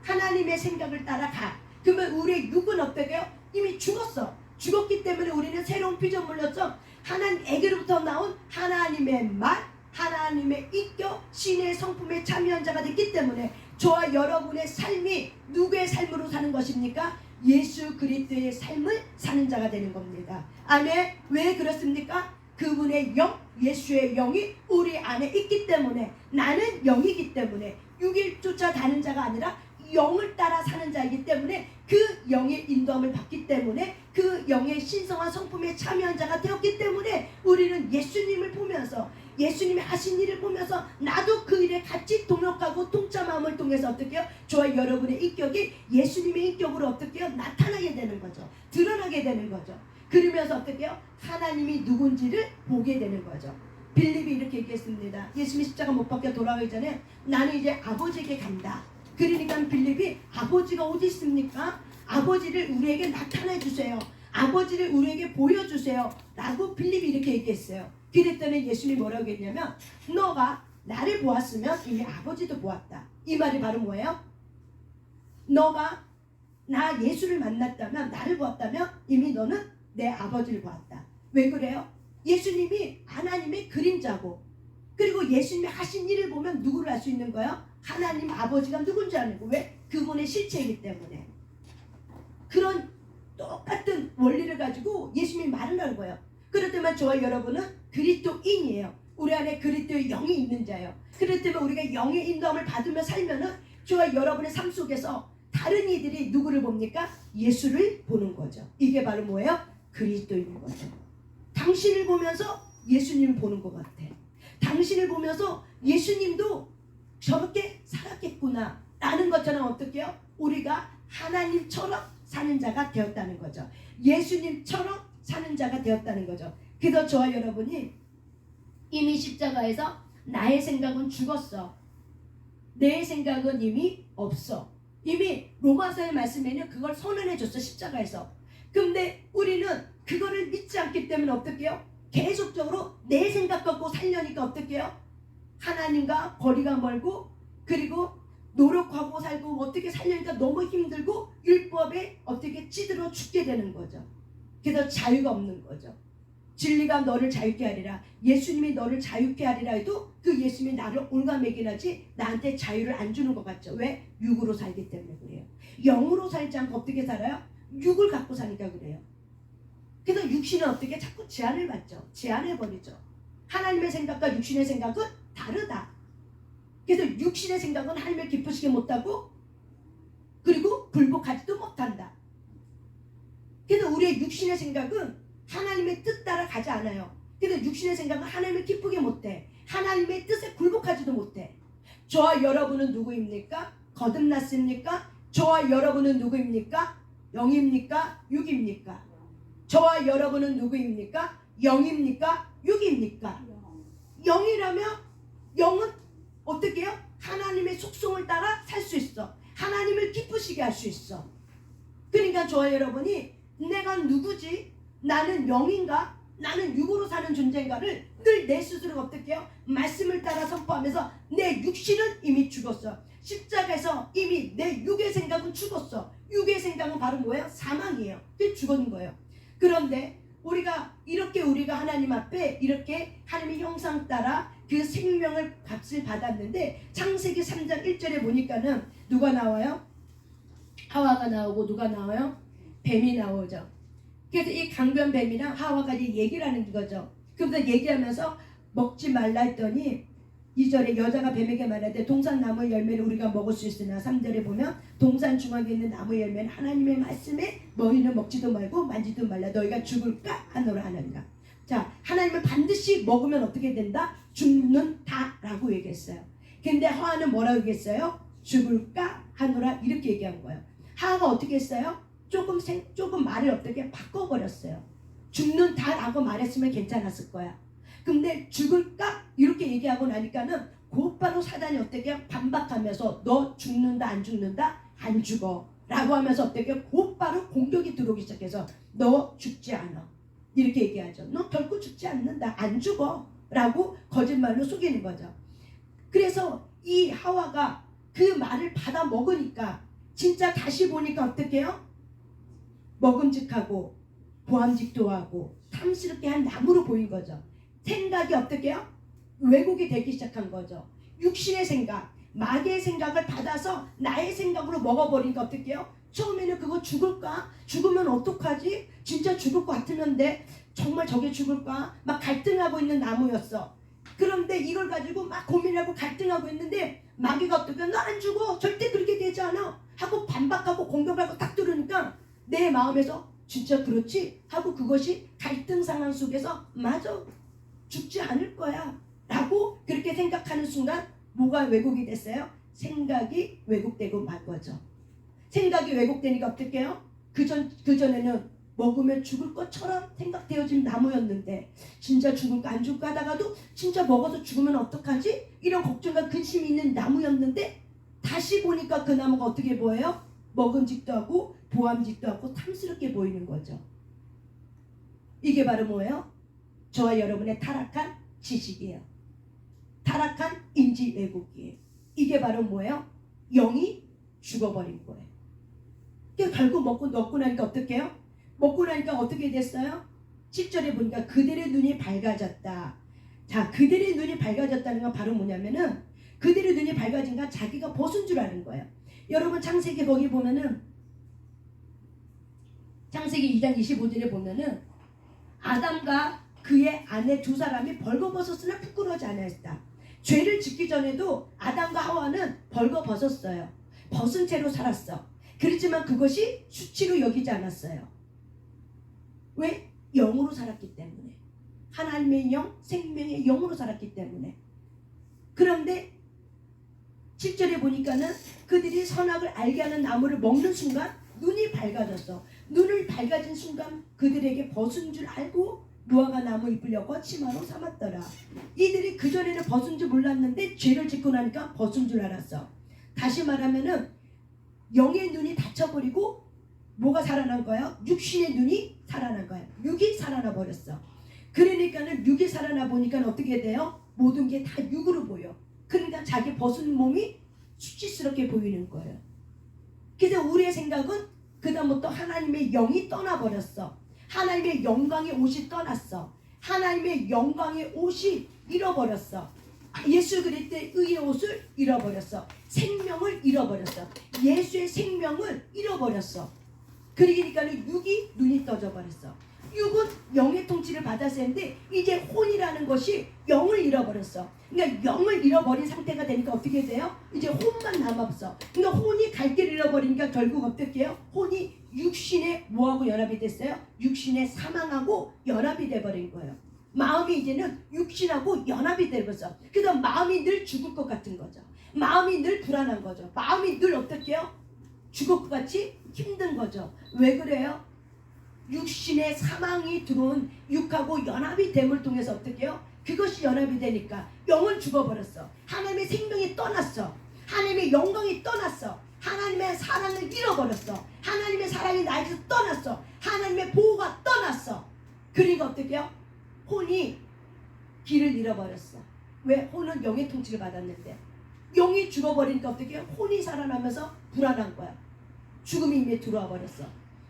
S1: 하나님의 생각을 따라가. 그러면 우리의 육은 어떻게 해요? 이미 죽었어. 죽었기 때문에 우리는 새로운 피조물로서 하나님에게로부터 나온 하나님의 말, 하나님의 인격, 신의 성품에 참여한 자가 됐기 때문에 저와 여러분의 삶이 누구의 삶으로 사는 것입니까? 예수 그리스도의 삶을 사는 자가 되는 겁니다. 아멘. 왜 그렇습니까? 그분의 영, 예수의 영이 우리 안에 있기 때문에, 나는 영이기 때문에, 육을 쫓아다는 자가 아니라 영을 따라 사는 자이기 때문에, 그 영의 인도함을 받기 때문에, 그 영의 신성한 성품에 참여한 자가 되었기 때문에 우리는 예수님을 보면서, 예수님이 하신 일을 보면서 나도 그 일에 같이 동역하고 동참함을 통해서 어떻게 해요? 저와 여러분의 인격이 예수님의 인격으로 어떻게 해요? 나타나게 되는 거죠. 드러나게 되는 거죠. 그러면서 어떻게 해요? 하나님이 누군지를 보게 되는 거죠. 빌립이 이렇게 얘기했습니다. 예수님이 십자가 못 박혀 돌아가기 전에 나는 이제 아버지에게 간다. 그러니까 빌립이 아버지가 어디 있습니까? 아버지를 우리에게 나타내 주세요. 아버지를 우리에게 보여주세요. 라고 빌립이 이렇게 얘기했어요. 그랬더니 예수님이 뭐라고 했냐면 너가 나를 보았으면 이미 아버지도 보았다. 이 말이 바로 뭐예요? 너가 나 예수를 만났다면, 나를 보았다면 이미 너는 내 아버지를 보았다. 왜 그래요? 예수님이 하나님의 그림자고, 그리고 예수님이 하신 일을 보면 누구를 알 수 있는 거예요? 하나님 아버지가 누군지 아는 거. 왜? 그분의 실체이기 때문에. 그런 똑같은 원리를 가지고 예수님이 말을 하는 거예요. 그렇다면 저와 여러분은 그리스도인이에요. 우리 안에 그리스도의 영이 있는 자예요. 그렇다면 우리가 영의 인도함을 받으며 살면은 저와 여러분의 삶 속에서 다른 이들이 누구를 봅니까? 예수를 보는 거죠. 이게 바로 뭐예요? 그리스도인 거죠. 당신을 보면서 예수님을 보는 것 같아. 당신을 보면서 예수님도 저렇게 살았겠구나 라는 것처럼 어떻게 해요? 우리가 하나님처럼 사는 자가 되었다는 거죠. 예수님처럼 사는 자가 되었다는 거죠. 그래서 저와 여러분이 이미 십자가에서 나의 생각은 죽었어. 내 생각은 이미 없어. 이미 로마서의 말씀에는 그걸 선언해 줬어. 십자가에서. 근데 우리는 그거를 믿지 않기 때문에 어떻게 해요? 계속적으로 내 생각 갖고 살려니까 어떻게 해요? 하나님과 거리가 멀고, 그리고 노력하고 살고 어떻게 살려니까 너무 힘들고 율법에 어떻게 찌들어 죽게 되는 거죠. 그래서 자유가 없는 거죠. 진리가 너를 자유케 하리라. 예수님이 너를 자유케 하리라 해도 그 예수님이 나를 올가매긴 하지 나한테 자유를 안 주는 것 같죠. 왜? 육으로 살기 때문에 그래요. 영으로 살지 않고 어떻게 살아요? 육을 갖고 사니까 그래요. 그래서 육신은 어떻게 자꾸 제한을 받죠. 제한해버리죠. 하나님의 생각과 육신의 생각은 다르다. 그래서 육신의 생각은 하나님을 기쁘시게 못하고, 그리고 굴복하지도 못한다. 그래서 우리의 육신의 생각은 하나님의 뜻 따라 가지 않아요. 근데 육신의 생각은 하나님을 기쁘게 못해. 하나님의 뜻에 굴복하지도 못해. 저와 여러분은 누구입니까? 거듭났습니까? 저와 여러분은 누구입니까? 영입니까? 육입니까? 저와 여러분은 누구입니까? 영입니까? 육입니까? 영이라면 영은 어떻게 해요? 하나님의 속성을 따라 살 수 있어. 하나님을 기쁘시게 할 수 있어. 그러니까 저와 여러분이 내가 누구지? 나는 영인가? 나는 육으로 사는 존재인가를 늘 내 스스로 어떻게 해요? 말씀을 따라 선포하면서 내 육신은 이미 죽었어. 십자가에서 이미 내 육의 생각은 죽었어. 육의 생각은 바로 뭐예요? 사망이에요. 그게 죽은 거예요. 그런데 우리가 하나님 앞에 이렇게 하나님의 형상 따라 그 생명을 값을 받았는데 창세기 3장 1절에 보니까는 누가 나와요? 하와가 나오고 누가 나와요? 뱀이 나오죠. 그래서 이 강변 뱀이랑 하와가 이제 얘기를 하는 거죠. 그러면서 얘기하면서 먹지 말라 했더니 2절에 여자가 뱀에게 말하되 동산 나무 열매를 우리가 먹을 수 있으나 3절에 보면 동산 중앙에 있는 나무 열매는 하나님의 말씀에 너희는 먹지도 말고 만지도 말라 너희가 죽을까 하노라 하느니라. 자, 하나님은 반드시 먹으면 어떻게 된다? 죽는다 라고 얘기했어요. 근데 하와는 뭐라고 얘기했어요? 죽을까 하노라 이렇게 얘기한 거예요. 하와가 어떻게 했어요? 조금 말을 어떻게 바꿔버렸어요. 죽는다 라고 말했으면 괜찮았을 거야. 근데 죽을까? 이렇게 얘기하고 나니까는 곧바로 사단이 어떻게 반박하면서 너 죽는다 안 죽는다? 안 죽어 라고 하면서 어떻게 곧바로 공격이 들어오기 시작해서 너 죽지 않아 이렇게 얘기하죠. 너 결코 죽지 않는다 안 죽어 라고 거짓말로 속이는 거죠. 그래서 이 하와가 그 말을 받아 먹으니까 진짜 다시 보니까 어떻게 해요? 먹음직하고 보암직도 하고 탐스럽게 한 나무로 보인 거죠. 생각이 어떻게 해요? 왜곡이 되기 시작한 거죠. 육신의 생각, 마귀의 생각을 받아서 나의 생각으로 먹어버리니까 어떻게 해요? 처음에는 그거 죽을까? 죽으면 어떡하지? 진짜 죽을 것 같으면 돼. 정말 저게 죽을까? 막 갈등하고 있는 나무였어. 그런데 이걸 가지고 막 고민하고 갈등하고 있는데 마귀가 어떻게 너 안 죽어. 절대 그렇게 되지 않아. 하고 반박하고 공격하고 딱 들으니까 내 마음에서 진짜 그렇지? 하고 그것이 갈등 상황 속에서 맞아. 죽지 않을 거야 라고 그렇게 생각하는 순간 뭐가 왜곡이 됐어요? 생각이 왜곡되고 만 거죠. 생각이 왜곡되니까 어떻게 해요? 그전에는 먹으면 죽을 것처럼 생각되어진 나무였는데 진짜 죽을까 안 죽을까 하다가도 진짜 먹어서 죽으면 어떡하지? 이런 걱정과 근심이 있는 나무였는데 다시 보니까 그 나무가 어떻게 보여요? 먹음직도 하고 보암직도 하고 탐스럽게 보이는 거죠. 이게 바로 뭐예요? 저와 여러분의 타락한 지식이에요. 타락한 인지 왜곡이에요. 이게 바로 뭐예요? 영이 죽어버린 거예요. 결국 먹고 나니까 어떻게 해요? 먹고 나니까 어떻게 됐어요? 7절에 보니까 그들의 눈이 밝아졌다. 자, 그들의 눈이 밝아졌다는 건 바로 뭐냐면은 그들의 눈이 밝아진 건 자기가 벗은 줄 아는 거예요. 여러분 창세기 거기 보면은 창세기 2장 25절에 보면은 아담과 그의 아내 두 사람이 벌거벗었으나 부끄러워하지 않았다. 죄를 짓기 전에도 아담과 하와는 벌거벗었어요. 벗은 채로 살았어. 그렇지만 그것이 수치로 여기지 않았어요. 왜? 영으로 살았기 때문에. 하나님의 영, 생명의 영으로 살았기 때문에. 그런데 7절에 보니까는 그들이 선악을 알게 하는 나무를 먹는 순간 눈이 밝아졌어. 눈을 밝아진 순간 그들에게 벗은 줄 알고 무화과 나무 잎을 엮어 치마로 삼았더라. 이들이 그전에는 벗은 줄 몰랐는데 죄를 짓고 나니까 벗은 줄 알았어. 다시 말하면은 영의 눈이 닫혀버리고 뭐가 살아난 거예요? 육신의 눈이 살아난 거예요. 육이 살아나 버렸어. 그러니까는 육이 살아나 보니까 어떻게 돼요? 모든 게 다 육으로 보여. 그러니까 자기 벗은 몸이 수치스럽게 보이는 거예요. 그래서 우리의 생각은 그다음부터 하나님의 영이 떠나버렸어. 하나님의 영광의 옷이 떠났어. 하나님의 영광의 옷이 잃어버렸어. 예수 그리스도의 의의 옷을 잃어버렸어. 생명을 잃어버렸어. 예수의 생명을 잃어버렸어. 그러니까 육이 눈이 떠져 버렸어. 육은 영의 통치를 받았었는데 이제 혼이라는 것이 영을 잃어버렸어. 그러니까 영을 잃어버린 상태가 되니까 어떻게 돼요? 이제 혼만 남았어. 그러니까 혼이 갈 길을 잃어버리니까 결국 어떻게 해요? 혼이 육신의 뭐하고 연합이 됐어요? 육신의 사망하고 연합이 돼버린 거예요. 마음이 이제는 육신하고 연합이 되버렸어. 그래서 마음이 늘 죽을 것 같은 거죠. 마음이 늘 불안한 거죠. 마음이 늘 어떻게 해요? 죽을 것 같이 힘든 거죠. 왜 그래요? 육신의 사망이 들어온 육하고 연합이 됨을 통해서 어떻게 해요? 그것이 연합이 되니까 영은 죽어버렸어. 하나님의 생명이 떠났어. 하나님의 영광이 떠났어. 하나님의 사랑을 잃어버렸어. 하나님의 사랑이 나에게서 떠났어. 하나님의 보호가 떠났어. 그러니까 어떻게 해요? 혼이 길을 잃어버렸어. 왜? 혼은 영의 통치를 받았는데 영이 죽어버리니까 어떻게 해요? 혼이 살아나면서 불안한 거야. 죽음이 이미 들어와 버렸어.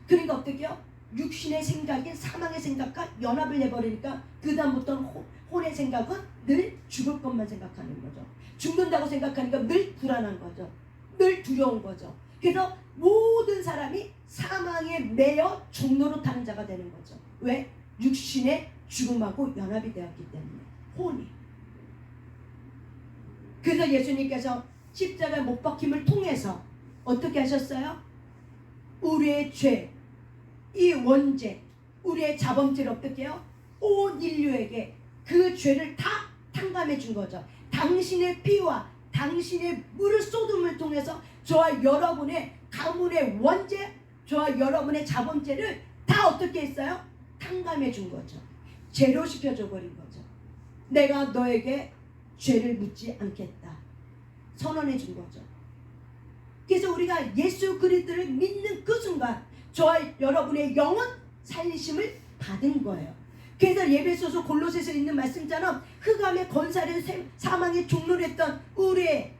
S1: 그러니까 어떻게 해요? 육신의 생각인 사망의 생각과 연합을 해버리니까 그 다음부터는 혼의 생각은 늘 죽을 것만 생각하는 거죠. 죽는다고 생각하니까 늘 불안한 거죠. 늘 두려운 거죠. 그래서 모든 사람이 사망에 매여 종로로 타는 자가 되는 거죠. 왜? 육신의 죽음하고 연합이 되었기 때문에. 혼이. 그래서 예수님께서 십자가에 못 박힘을 통해서 어떻게 하셨어요? 우리의 죄, 이 원죄, 우리의 자범죄를 어떻게 해요? 온 인류에게 그 죄를 다 탕감해 준 거죠. 당신의 피와 당신의 물을 쏟음을 통해서 저와 여러분의 가문의 원죄, 저와 여러분의 자범죄를 다 어떻게 했어요? 탕감해 준 거죠. 죄로 시켜줘 버린 거죠. 내가 너에게 죄를 묻지 않겠다. 선언해 준 거죠. 그래서 우리가 예수 그리스도를 믿는 그 순간 저와 여러분의 영은 살리심을 받은 거예요. 그래서 예배소서 골로새서 있는 말씀처럼 흑암의 권사를 사망의 종로를 했던 우리의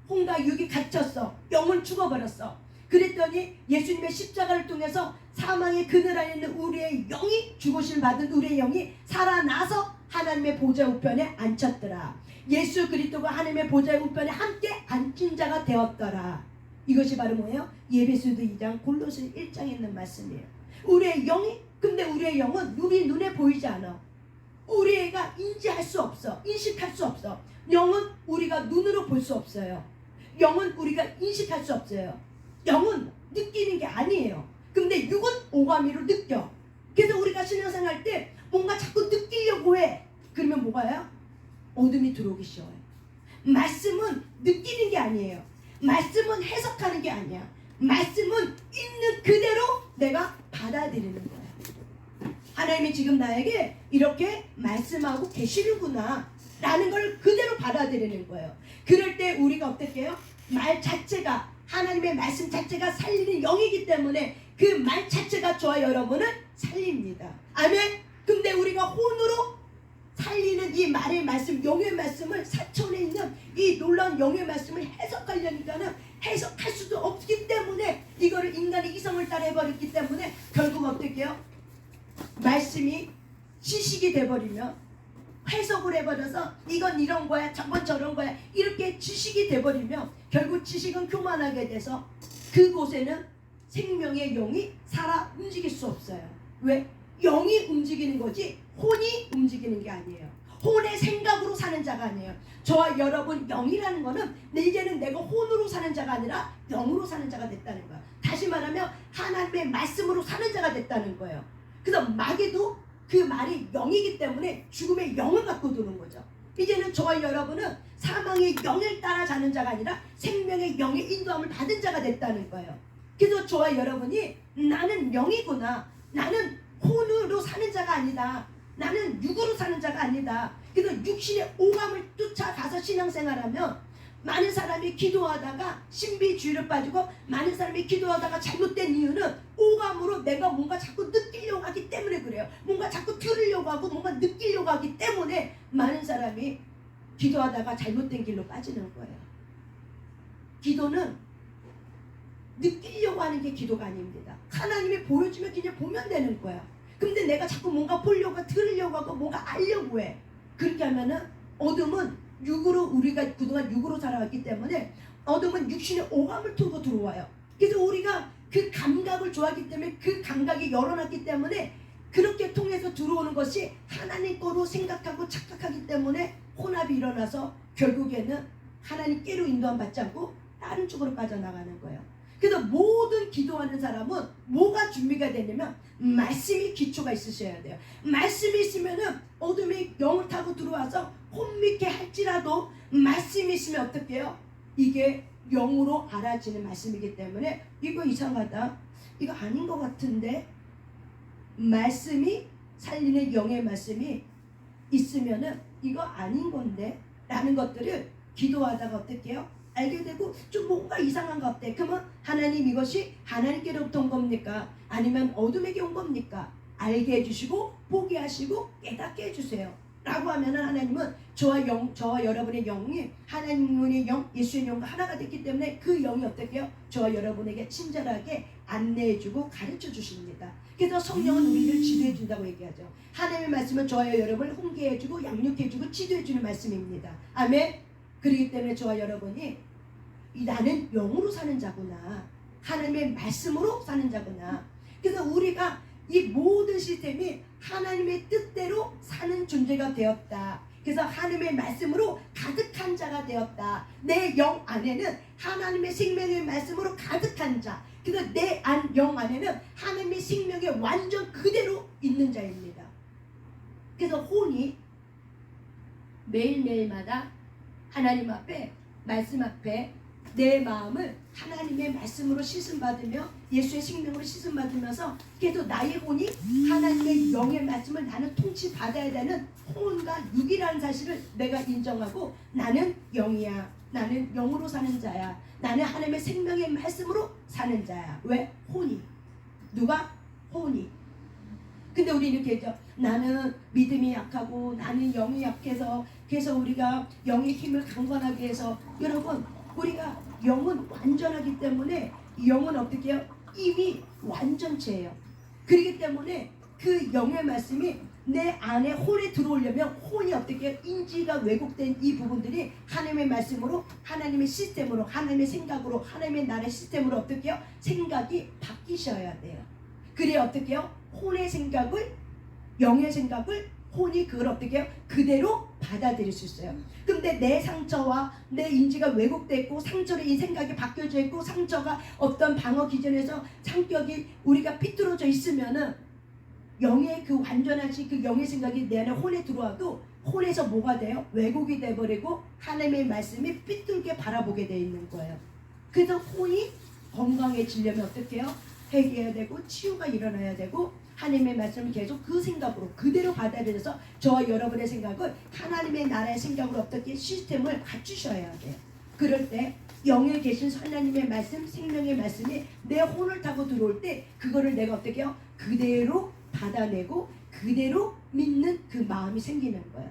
S1: 혼과 육이 갇혔어. 영은 죽어버렸어. 그랬더니 예수님의 십자가를 통해서 사망의 그늘 안에 있는 우리의 영이 죽으심을 받은 우리의 영이 살아나서 하나님의 보좌 우편에 앉혔더라. 예수 그리스도가 하나님의 보좌 우편에 함께 앉힌 자가 되었더라. 이것이 바로 뭐예요? 예배소서 2장 골로새 1장에 있는 말씀이에요. 우리의 영이, 근데 우리의 영은 우리 눈에 보이지 않아. 우리가 인지할 수 없어. 인식할 수 없어. 영은 우리가 눈으로 볼 수 없어요. 영은 우리가 인식할 수 없어요. 영은 느끼는 게 아니에요. 근데 육은 오감이로 느껴. 그래서 우리가 신앙생활 때 뭔가 자꾸 느끼려고 해. 그러면 뭐가요? 어둠이 들어오기 쉬워요. 말씀은 느끼는 게 아니에요. 말씀은 해석하는 게 아니야. 말씀은 있는 그대로 내가 받아들이는 거야. 하나님이 지금 나에게 이렇게 말씀하고 계시는구나 라는 걸 그대로 받아들이는 거예요. 그럴 때 우리가 어떻게 해요? 말 자체가, 하나님의 말씀 자체가 살리는 영이기 때문에 그 말 자체가 저와 여러분을 살립니다. 아멘. 근데 우리가 혼으로 살리는 이 말의 말씀, 영의 말씀을 사천에 있는 이 놀라운 영의 말씀을 해석하려니까는 해석할 수도 없기 때문에 이거를 인간의 이성을 따라 해버렸기 때문에 결국 어떻게 해요? 말씀이 지식이 돼버리면 해석을 해버려서 이건 이런 거야, 저건 저런 거야 이렇게 지식이 돼버리면 결국 지식은 교만하게 돼서 그곳에는 생명의 영이 살아 움직일 수 없어요. 왜? 영이 움직이는 거지 혼이 움직이는 게 아니에요. 혼의 생각으로 사는 자가 아니에요. 저와 여러분 영이라는 거는 이제는 내가 혼으로 사는 자가 아니라 영으로 사는 자가 됐다는 거야. 다시 말하면 하나님의 말씀으로 사는 자가 됐다는 거예요. 그래서 마귀도 그 말이 영이기 때문에 죽음의 영을 갖고 도는 거죠. 이제는 저와 여러분은 사망의 영을 따라 자는 자가 아니라 생명의 영의 인도함을 받은 자가 됐다는 거예요. 그래서 저와 여러분이 나는 영이구나, 나는 혼으로 사는 자가 아니다, 나는 육으로 사는 자가 아니다. 그래서 육신의 오감을 쫓아가서 신앙생활하면 많은 사람이 기도하다가 신비주의를 빠지고 많은 사람이 기도하다가 잘못된 이유는 오감으로 내가 뭔가 자꾸 느끼려고 하기 때문에 그래요. 뭔가 자꾸 들으려고 하고 뭔가 느끼려고 하기 때문에 많은 사람이 기도하다가 잘못된 길로 빠지는 거예요. 기도는 느끼려고 하는 게 기도가 아닙니다. 하나님이 보여주면 그냥 보면 되는 거야. 근데 내가 자꾸 뭔가 보려고 들으려고 하고 뭔가 알려고 해. 그렇게 하면은 어둠은 육으로, 우리가 그동안 육으로 살아왔기 때문에 어둠은 육신의 오감을 통고 들어와요. 그래서 우리가 그 감각을 좋아하기 때문에 그 감각이 열어놨기 때문에 그렇게 통해서 들어오는 것이 하나님 거로 생각하고 착각하기 때문에 혼합이 일어나서 결국에는 하나님께로 인도함 받지 않고 다른 쪽으로 빠져나가는 거예요. 그래서 모든 기도하는 사람은 뭐가 준비가 되냐면 말씀이 기초가 있으셔야 돼요. 말씀이 있으면은 어둠이 영을 타고 들어와서 혼미케 할지라도 말씀이 있으면 어떻게 해요? 이게 영으로 알아지는 말씀이기 때문에 이거 이상하다, 이거 아닌 것 같은데, 말씀이 살리는 영의 말씀이 있으면은 이거 아닌 건데 라는 것들을 기도하다가 어떻게 해요? 알게 되고 좀 뭔가 이상한 것 같아. 그러면 하나님, 이것이 하나님께로부터 온 겁니까? 아니면 어둠에게 온 겁니까? 알게 해주시고 보게 하시고 깨닫게 해주세요 라고 하면은 하나님은 저와 여러분의 영이 하나님의 영, 예수의 영과 하나가 됐기 때문에 그 영이 어떻게 해요? 저와 여러분에게 친절하게 안내해주고 가르쳐 주십니다. 그래서 성령은 우리를 지도해 준다고 얘기하죠. 하나님의 말씀은 저와 여러분을 훈계해주고 양육해주고 지도해주는 말씀입니다. 아멘. 그렇기 때문에 저와 여러분이 나는 영으로 사는 자구나, 하나님의 말씀으로 사는 자구나. 그래서 우리가 이 모든 시스템이 하나님의 뜻대로 사는 존재가 되었다. 그래서 하나님의 말씀으로 가득한 자가 되었다. 내 영 안에는 하나님의 생명의 말씀으로 가득한 자. 그래서 내 영 안에는 하나님의 생명의 완전 그대로 있는 자입니다. 그래서 혼이 매일매일마다 하나님 앞에, 말씀 앞에 내 마음을 하나님의 말씀으로 씻음받으며 예수의 생명으로 씻음받으면서 계속 나의 혼이 하나님의 영의 말씀을 나는 통치받아야 되는 혼과 육이라는 사실을 내가 인정하고 나는 영이야, 나는 영으로 사는 자야, 나는 하나님의 생명의 말씀으로 사는 자야. 왜? 혼이. 누가? 혼이. 근데 우리 이렇게 했죠. 나는 믿음이 약하고 나는 영이 약해서, 그래서 우리가 영의 힘을 강건하게 해서, 여러분 우리가 영은 완전하기 때문에 영은 어떻게 해요? 이미 완전체예요. 그렇기 때문에 그 영의 말씀이 내 안에 혼에 들어오려면 혼이 어떻게 해요? 인지가 왜곡된 이 부분들이 하나님의 말씀으로, 하나님의 시스템으로, 하나님의 생각으로, 하나님의 나라의 시스템으로 어떻게 해요? 생각이 바뀌셔야 돼요. 그래야 어떻게 해요? 혼의 생각을, 영의 생각을 혼이 그걸 어떻게 해요? 그대로 받아들일 수 있어요. 근데 내 상처와 내 인지가 왜곡됐고 상처로 이 생각이 바뀌어져 있고 상처가 어떤 방어 기전에서 성격이 우리가 삐뚤어져 있으면은 영의 그 완전하신 그 영의 생각이 내 안에 혼에 들어와도 혼에서 뭐가 돼요? 왜곡이 돼버리고 하나님의 말씀이 삐뚤게 바라보게 돼 있는 거예요. 그래서 혼이 건강해지려면 어떻게 해요? 회개해야 되고 치유가 일어나야 되고 하나님의 말씀을 계속 그 생각으로 그대로 받아들여서 저와 여러분의 생각을 하나님의 나라의 생각으로 어떻게 시스템을 갖추셔야 돼요. 그럴 때 영에 계신 하나님의 말씀, 생명의 말씀이 내 혼을 타고 들어올 때 그거를 내가 어떻게 해요? 그대로 받아내고 그대로 믿는 그 마음이 생기는 거예요.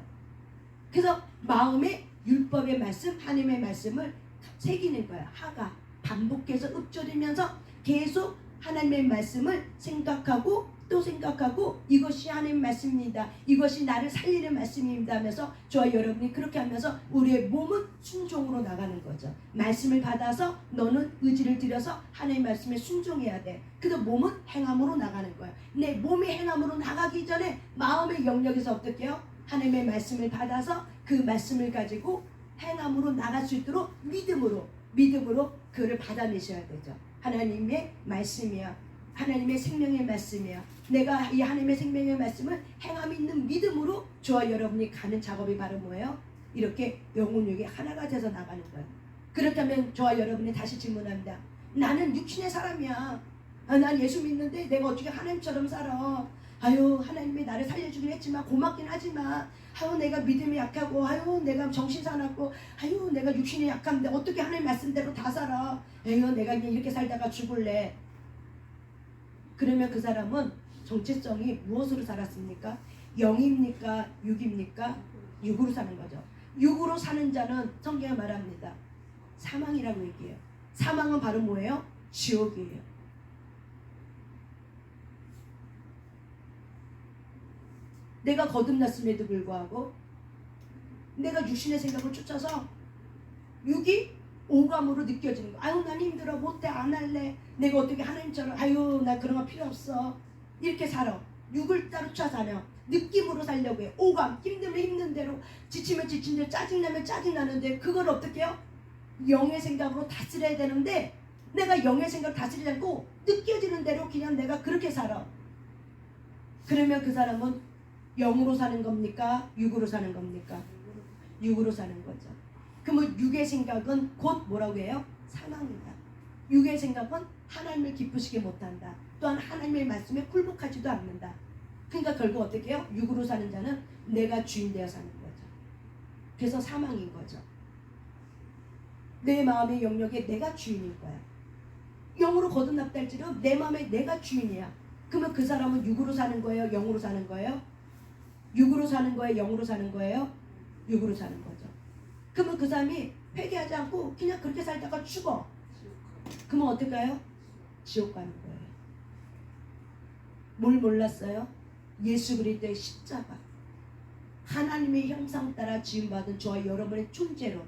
S1: 그래서 마음에 율법의 말씀, 하나님의 말씀을 새기는 거예요. 하가 반복해서 읊조리면서 계속 하나님의 말씀을 생각하고 또 생각하고 이것이 하나님의 말씀입니다, 이것이 나를 살리는 말씀입니다 하면서 저와 여러분이 그렇게 하면서 우리의 몸은 순종으로 나가는 거죠. 말씀을 받아서 너는 의지를 들여서 하나님의 말씀에 순종해야 돼. 그래서 몸은 행함으로 나가는 거예요. 내 몸이 행함으로 나가기 전에 마음의 영역에서 어떻게 해요? 하나님의 말씀을 받아서 그 말씀을 가지고 행함으로 나갈 수 있도록 믿음으로 그를 받아내셔야 되죠. 하나님의 말씀이야, 하나님의 생명의 말씀이야. 내가 이 하나님의 생명의 말씀을 행함 있는 믿음으로 저와 여러분이 가는 작업이 바로 뭐예요? 이렇게 영혼육이 하나가 돼서 나가는 거예요. 그렇다면 저와 여러분이 다시 질문합니다. 나는 육신의 사람이야. 난 예수 믿는데 내가 어떻게 하나님처럼 살아? 아유, 하나님이 나를 살려주긴 했지만 고맙긴 하지만 아유, 내가 믿음이 약하고 아유, 내가 정신 사납고 아유, 내가 육신이 약한데 어떻게 하나님 말씀대로 다 살아? 아유, 내가 그냥 이렇게 살다가 죽을래. 그러면 그 사람은 정체성이 무엇으로 살았습니까? 영입니까? 육입니까? 육으로 사는 거죠. 육으로 사는 자는 성경에 말합니다. 사망이라고 얘기해요. 사망은 바로 뭐예요? 지옥이에요. 내가 거듭났음에도 불구하고 내가 육신의 생각을 쫓아서 육이 오감으로 느껴지는 거. 아유, 난 힘들어, 못해, 안 할래, 내가 어떻게 하나님처럼, 아유, 나 그런 거 필요 없어, 이렇게 살아. 육을 따로쳐 사냐. 느낌으로 살려고 해요. 오감, 힘들면 힘든 대로, 지치면 지친 대로, 짜증나면 짜증나는데 그걸 어떻게 해요? 영의 생각으로 다스려야 되는데 내가 영의 생각을 다스리지 않고 느껴지는 대로 그냥 내가 그렇게 살아. 그러면 그 사람은 영으로 사는 겁니까? 육으로 사는 겁니까? 육으로 사는 거죠. 그러면 육의 생각은 곧 뭐라고 해요? 사망이다. 육의 생각은 하나님을 기쁘시게 못한다. 또한 하나님의 말씀에 굴복하지도 않는다. 그러니까 결국 어떻게 해요? 육으로 사는 자는 내가 주인 되어 사는 거죠. 그래서 사망인 거죠. 내 마음의 영역에 내가 주인인 거야. 영으로 거듭났다 할지라도 내 마음에 내가 주인이야. 그러면 그 사람은 육으로 사는 거예요? 영으로 사는 거예요? 육으로 사는 거예요? 영으로 사는 거예요? 육으로 사는 거죠. 그러면 그 사람이 회개하지 않고 그냥 그렇게 살다가 죽어. 그러면 어떨까요? 지옥 가는 거예요. 뭘 몰랐어요? 예수 그리스도의 십자가, 하나님의 형상 따라 지음받은 저와 여러분의 존재로.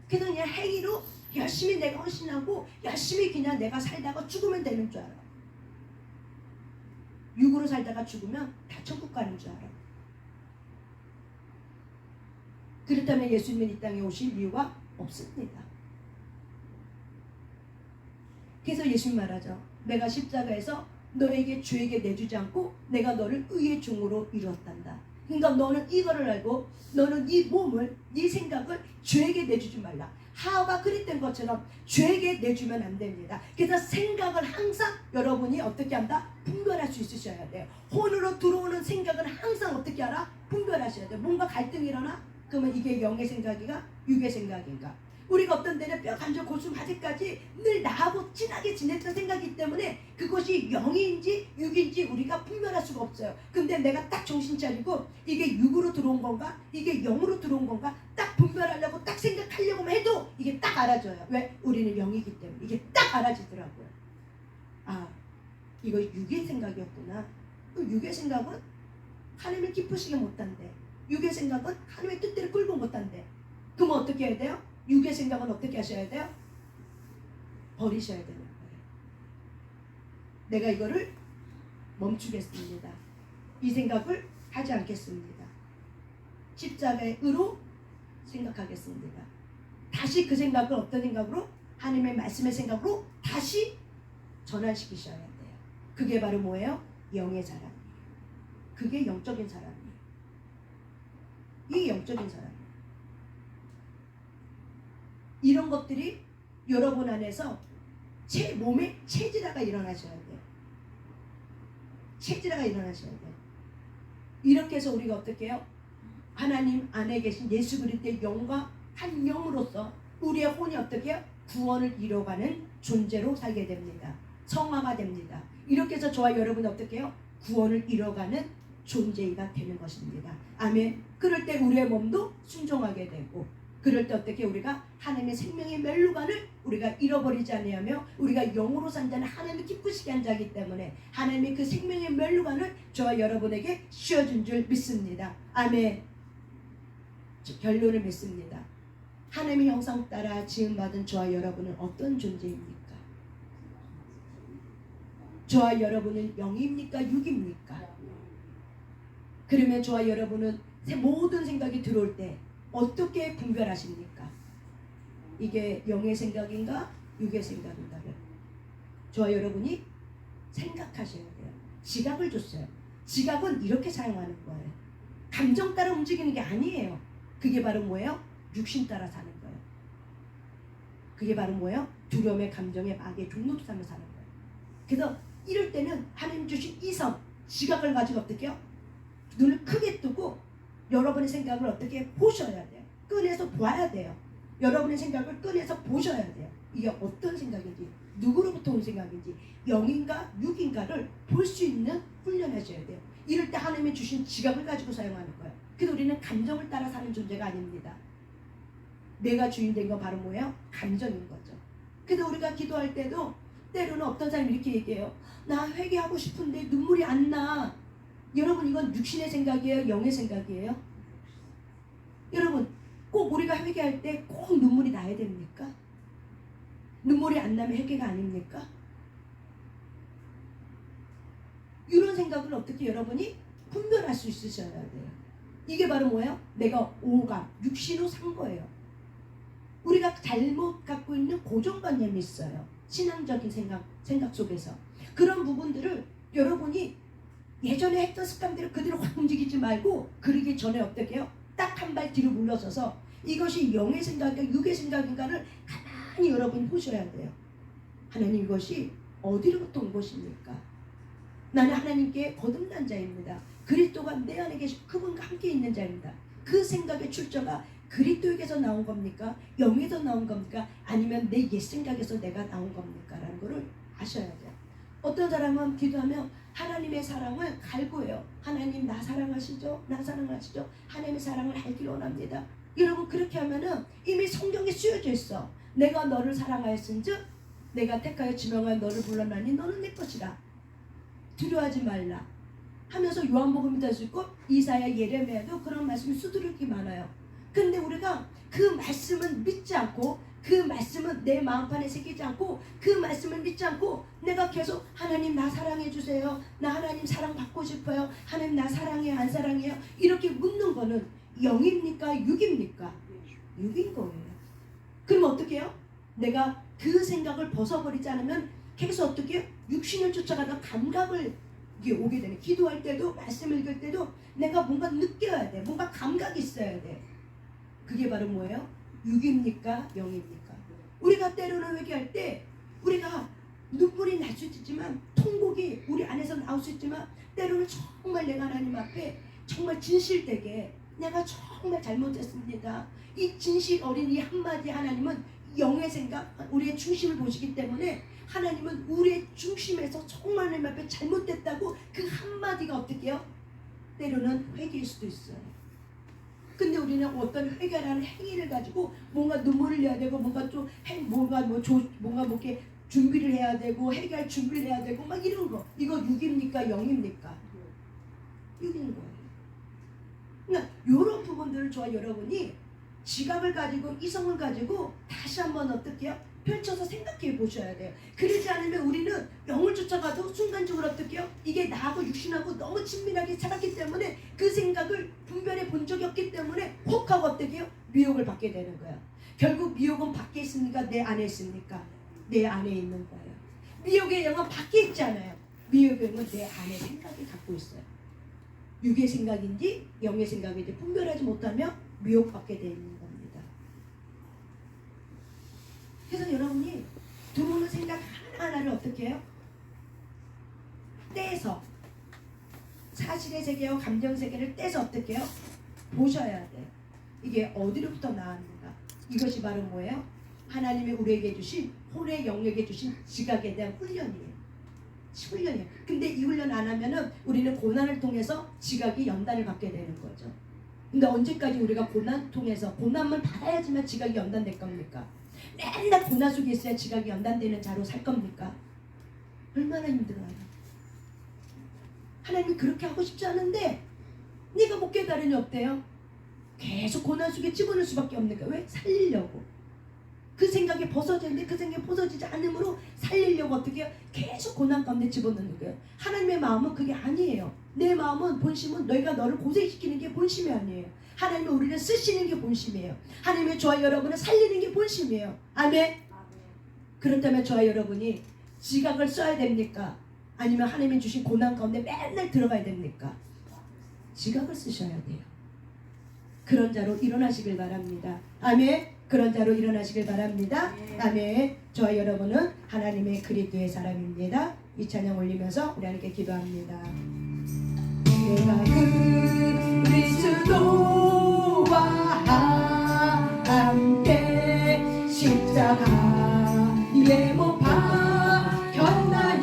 S1: 그래서 그냥 행위로 열심히 내가 헌신하고 열심히 그냥 내가 살다가 죽으면 되는 줄 알아. 육으로 살다가 죽으면 다 천국 가는 줄 알아. 그렇다면 예수님은 이 땅에 오실 이유가 없습니다. 그래서 예수님 말하죠. 내가 십자가에서 너에게 죄에게 내주지 않고 내가 너를 의의 종으로 이루었단다. 그러니까 너는 이거를 알고 너는 네 몸을, 네 생각을 죄에게 내주지 말라. 하와가 그랬던 것처럼 죄에게 내주면 안 됩니다. 그래서 생각을 항상 여러분이 어떻게 한다? 분별할 수 있으셔야 돼요. 혼으로 들어오는 생각은 항상 어떻게 하라? 분별하셔야 돼요. 뭔가 갈등이 일어나? 그러면 이게 영의 생각인가? 육의 생각인가? 우리가 어떤 때는 뼈 간절 골수 아직까지 늘 나하고 친하게 지냈던 생각이기 때문에 그것이 영인지 육인지 우리가 분별할 수가 없어요. 근데 내가 딱 정신 차리고 이게 육으로 들어온 건가? 이게 영으로 들어온 건가? 딱 분별하려고 딱 생각하려고만 해도 이게 딱 알아져요. 왜? 우리는 영이기 때문에 이게 딱 알아지더라고요. 아, 이거 육의 생각이었구나. 그 육의 생각은 하나님을 기쁘시게 못한대. 육의 생각은 하나님의 뜻대로 끌고 못한대. 그럼 어떻게 해야 돼요? 육의 생각은 어떻게 하셔야 돼요? 버리셔야 되는 거예요. 내가 이거를 멈추겠습니다. 이 생각을 하지 않겠습니다. 십자가의 의로 생각하겠습니다. 다시 그 생각을 어떤 생각으로? 하나님의 말씀의 생각으로 다시 전환시키셔야 돼요. 그게 바로 뭐예요? 영의 사람이에요. 그게 영적인 사람이에요. 이게 영적인 사람이에요. 이런 것들이 여러분 안에서 몸에 체질화가 일어나셔야 돼요. 체질화가 일어나셔야 돼요. 이렇게 해서 우리가 어떻게 해요? 하나님 안에 계신 예수 그리스도의 영과 한 영으로서 우리의 혼이 어떻게 해요? 구원을 이뤄가는 존재로 살게 됩니다. 성화가 됩니다. 이렇게 해서 저와 여러분이 어떻게 해요? 구원을 이뤄가는 존재가 되는 것입니다. 아멘. 그럴 때 우리의 몸도 순종하게 되고, 그럴 때 어떻게 우리가 하나님의 생명의 멸류관을 우리가 잃어버리지 아니하며 우리가 영으로 산 자는 하나님을 기쁘시게 한 자이기 때문에 하나님의 그 생명의 멸류관을 저와 여러분에게 씌워준 줄 믿습니다. 아멘. 결론을 맺습니다. 하나님의 형상 따라 지음받은 저와 여러분은 어떤 존재입니까? 저와 여러분은 영입니까? 육입니까? 그러면 저와 여러분은 모든 생각이 들어올 때 어떻게 분별하십니까? 이게 영의 생각인가? 육의 생각인가를 저와 여러분이 생각하셔야 돼요. 지각을 줬어요. 지각은 이렇게 사용하는 거예요. 감정 따라 움직이는 게 아니에요. 그게 바로 뭐예요? 육신 따라 사는 거예요. 그게 바로 뭐예요? 두려움의 감정의 마귀의 종로도 삼아 사는 거예요. 그래서 이럴 때는 하나님 주신 이성, 지각을 가지고 어떻게 해요? 눈을 크게 뜨고 여러분의 생각을 어떻게 보셔야 돼요. 꺼내서 봐야 돼요. 여러분의 생각을 꺼내서 보셔야 돼요. 이게 어떤 생각인지, 누구로부터 온 생각인지, 영인가 육인가를 볼 수 있는 훈련하셔야 돼요. 이럴 때 하나님이 주신 지각을 가지고 사용하는 거예요. 그래서 우리는 감정을 따라 사는 존재가 아닙니다. 내가 주인 된 건 바로 뭐예요? 감정인 거죠. 그래서 우리가 기도할 때도 때로는 어떤 사람이 이렇게 얘기해요. 나 회개하고 싶은데 눈물이 안 나. 여러분, 이건 육신의 생각이에요? 영의 생각이에요? 여러분, 꼭 우리가 회개할 때 꼭 눈물이 나야 됩니까? 눈물이 안 나면 회개가 아닙니까? 생각을 어떻게 여러분이 분별할 수 있으셔야 돼요. 이게 바로 뭐예요? 내가 오감, 육신으로 산 거예요. 우리가 잘못 갖고 있는 고정관념이 있어요. 신앙적인 생각 속에서. 그런 부분들을 여러분이 예전에 했던 습관대로 그대로 확 움직이지 말고 그러기 전에 어떻게 해요? 딱 한 발 뒤로 물러서서 이것이 영의 생각인가 육의 생각인가를 가만히 여러분이 보셔야 돼요. 하나님, 이것이 어디로부터 온 것입니까? 나는 하나님께 거듭난 자입니다. 그리스도가 내 안에 계시고 그분과 함께 있는 자입니다. 그 생각의 출처가 그리스도에게서 나온 겁니까? 영에서 나온 겁니까? 아니면 내 옛 생각에서 내가 나온 겁니까? 라는 것을 아셔야 돼요. 어떤 사람은 기도하면 하나님의 사랑을 갈구해요. 하나님 나 사랑하시죠? 나 사랑하시죠? 하나님의 사랑을 알기를 원합니다. 여러분, 그렇게 하면은 이미 성경에 쓰여져 있어. 내가 너를 사랑하였은즉 내가 택하여 지명하여 너를 불러나니 너는 내 것이라. 두려워하지 말라 하면서 요한복음에도 있고 이사야 예레미야도 그런 말씀이 수두룩이 많아요. 근데 우리가 그 말씀은 믿지 않고 그 말씀은 내 마음판에 새기지 않고 그 말씀을 믿지 않고 내가 계속 하나님 나 사랑해 주세요. 나 하나님 사랑받고 싶어요. 하나님 나 사랑해요? 안 사랑해요? 이렇게 묻는 거는 영입니까? 육입니까? 육인 거예요. 그럼 어떻게 해요? 내가 그 생각을 벗어버리지 않으면 계속 어떻게 해요? 육신을 쫓아가다 감각을 이게 오게 되네. 기도할 때도 말씀 읽을 때도 내가 뭔가 느껴야 돼. 뭔가 감각이 있어야 돼. 그게 바로 뭐예요? 육입니까? 영입니까? 우리가 때로는 회개할 때 우리가 눈물이 날 수 있지만 통곡이 우리 안에서 나올 수 있지만 때로는 정말 내가 하나님 앞에 정말 진실되게 내가 정말 잘못했습니다. 이 진실 어린 이 한마디 하나님은 영의 생각, 우리의 중심을 보시기 때문에 하나님은 우리의 중심에서 정말 하나님 앞에 잘못됐다고 그 한마디가 어떻게 해요? 때로는 회개일 수도 있어요. 근데 우리는 어떤 회개라는 행위를 가지고 뭔가 눈물을 흘려야 되고 뭔가 좀 뭔가 뭔가 이렇게 준비를 해야 되고 회개할 준비를 해야 되고 막 이런 거. 이거 육입니까? 영입니까? 육인 거예요. 그러니까 이런 부분들을 저와 여러분이 지각을 가지고 이성을 가지고 다시 한번 어떻게 해요? 펼쳐서 생각해 보셔야 돼요. 그러지 않으면 우리는 영을 쫓아가도 순간적으로 어떻게 해요? 이게 나하고 육신하고 너무 친밀하게 살았기 때문에 그 생각을 분별해 본 적이 없기 때문에 혹하고 어떻게 해요? 미혹을 받게 되는 거예요. 결국 미혹은 밖에 있습니까? 내 안에 있습니까? 내 안에 있는 거예요. 미혹의 영은 밖에 있지 않아요. 미혹의 영은 내 안에 생각을 갖고 있어요. 육의 생각인지 영의 생각인지 분별하지 못하면 미혹받게 되어 있는 겁니다. 그래서 여러분이 들어오는 생각 하나하나를 어떻게 해요? 떼서 사실의 세계와 감정 세계를 떼서 어떻게 해요? 보셔야 돼요. 이게 어디로부터 나왔는가? 이것이 바로 뭐예요? 하나님이 우리에게 주신 혼의 영역에 주신 지각에 대한 훈련이에요. 훈련이에요. 근데 이 훈련 안 하면은 우리는 고난을 통해서 지각이 연단을 받게 되는 거죠. 근데 언제까지 우리가 고난 통해서 고난을 받아야지만 지각이 연단될 겁니까? 맨날 고난 속에 있어야 지각이 연단되는 자로 살 겁니까? 얼마나 힘들어요. 하나님이 그렇게 하고 싶지 않은데 네가 못 깨달으니 어때요? 계속 고난 속에 집어넣을 수밖에 없는 거야. 왜? 살리려고. 그 생각이 벗어지는데 그 생각이 벗어지지 않으므로 살리려고 어떻게 해요? 계속 고난 가운데 집어넣는 거예요. 하나님의 마음은 그게 아니에요. 내 마음은 본심은 너희가 너를 고생시키는 게 본심이 아니에요. 하나님은 우리를 쓰시는 게 본심이에요. 하나님의 저와 여러분을 살리는 게 본심이에요. 아멘? 그렇다면 저와 여러분이 지각을 써야 됩니까? 아니면 하나님이 주신 고난 가운데 맨날 들어가야 됩니까? 지각을 쓰셔야 돼요. 그런 자로 일어나시길 바랍니다. 아멘. 그런 자로 일어나시길 바랍니다. 아멘. 저와 여러분은 하나님의 그리스도의 사람입니다. 이 찬양 올리면서 우리 하나님께 기도합니다. 내가 그리스도와 함께 십자가에 못 박혔나니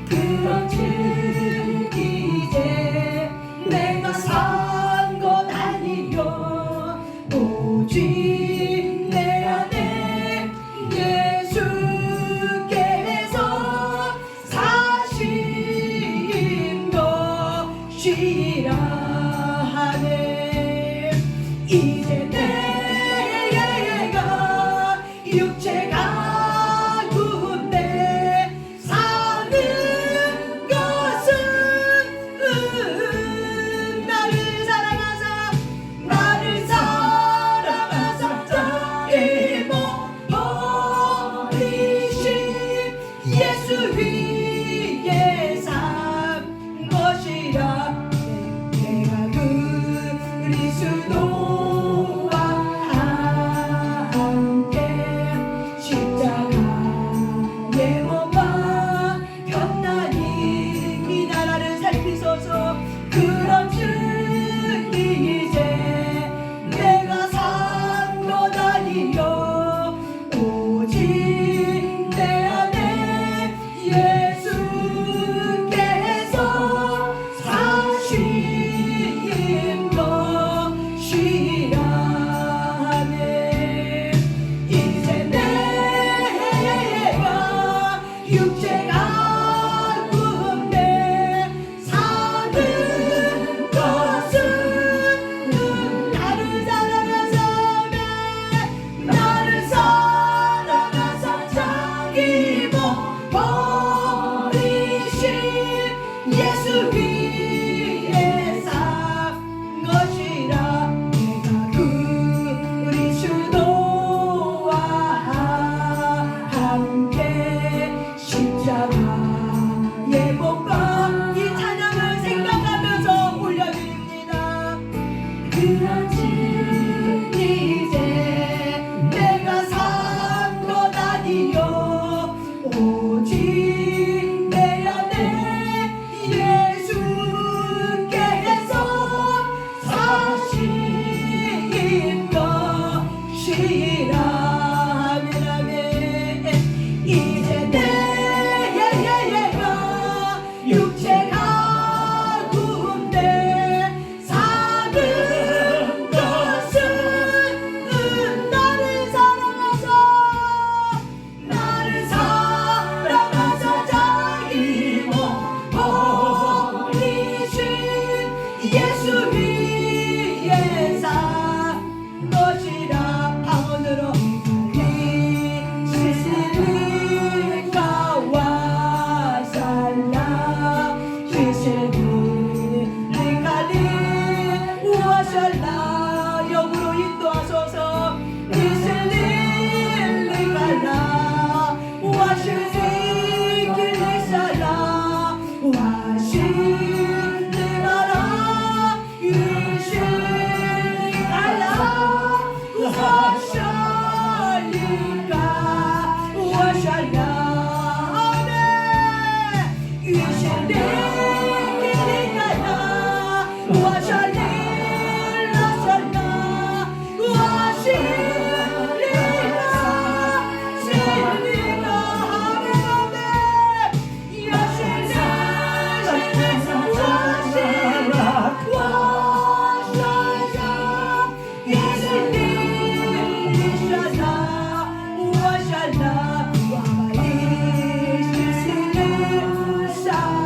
S1: 그런즉 이제 내가 산 것 아니요 오직 내 안에 예수께서 사신 것이라 하네. 이제 내가 육체가 굳네 사는 것이라. 아멘 아멘. 이제 내가 육체가 구운데 사는 것은 나를 사랑하사 자기 몸 버리신 예수 위에 산 것이라. 방언으로 그리스도가 와 살라 그리스도가 와살라. 영으로 인도하소서. 그리스도가 와시니 길리살라 와시니가라 유시니가라 와샬리가 와샬라. 아멘. 유시니길리가라 와샬리라살라 와시니가 실리가. 아멘 아멘.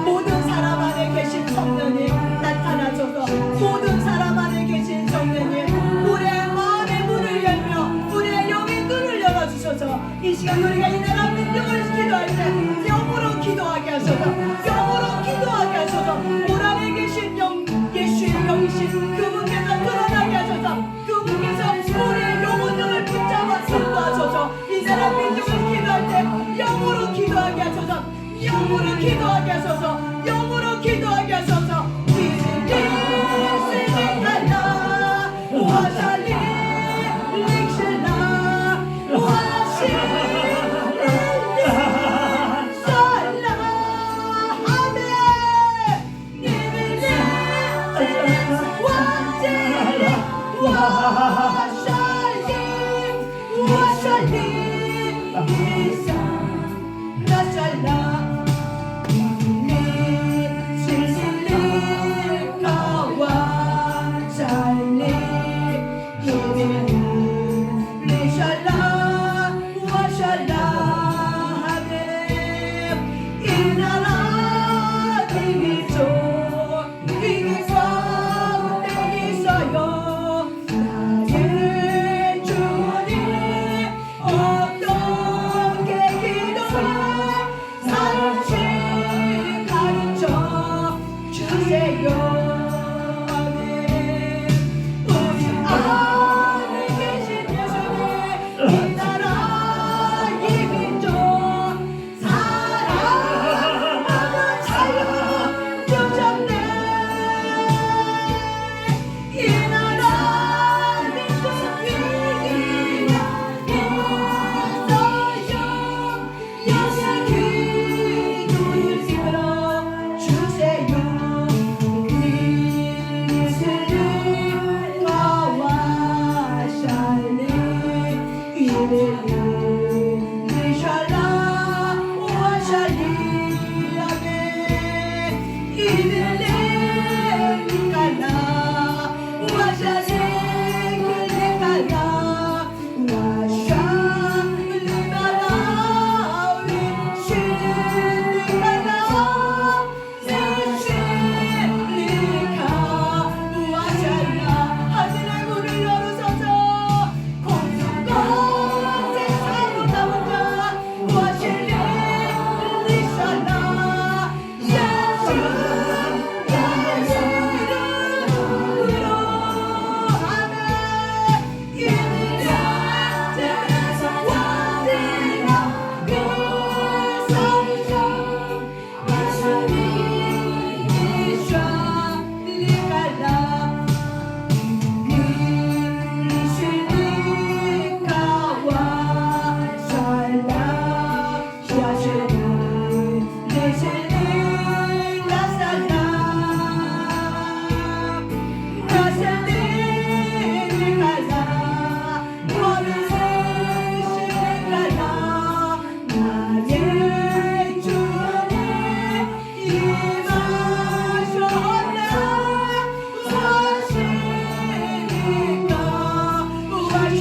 S1: 모든 사람 안에 계신 성령님 나타나소서. 모든 사람 안에 계신 성령님 우리의 마음의 문을 열며 우리의 영의 눈을 열어주셔서 이 시간 우리가 이 나라 민족을 기도할 때 영으로 기도하게 하소서. 영으로 기도하게 하소서. 물 안에 계신 영 예수의 영이신 그분께서 드러나게 하소서. 그분께서 우리의 영혼을 붙잡아 인도하소서. 이 나라 민족을 기도할 때 영으로 기도하게 하소서. 영으로 기도하게 하소서. 영으로 기도하게 하소서. 기스리스리칼라 와살리 릭실라 와실리살라. 아멘. 니밀리 와실리 와살리 이사 나살라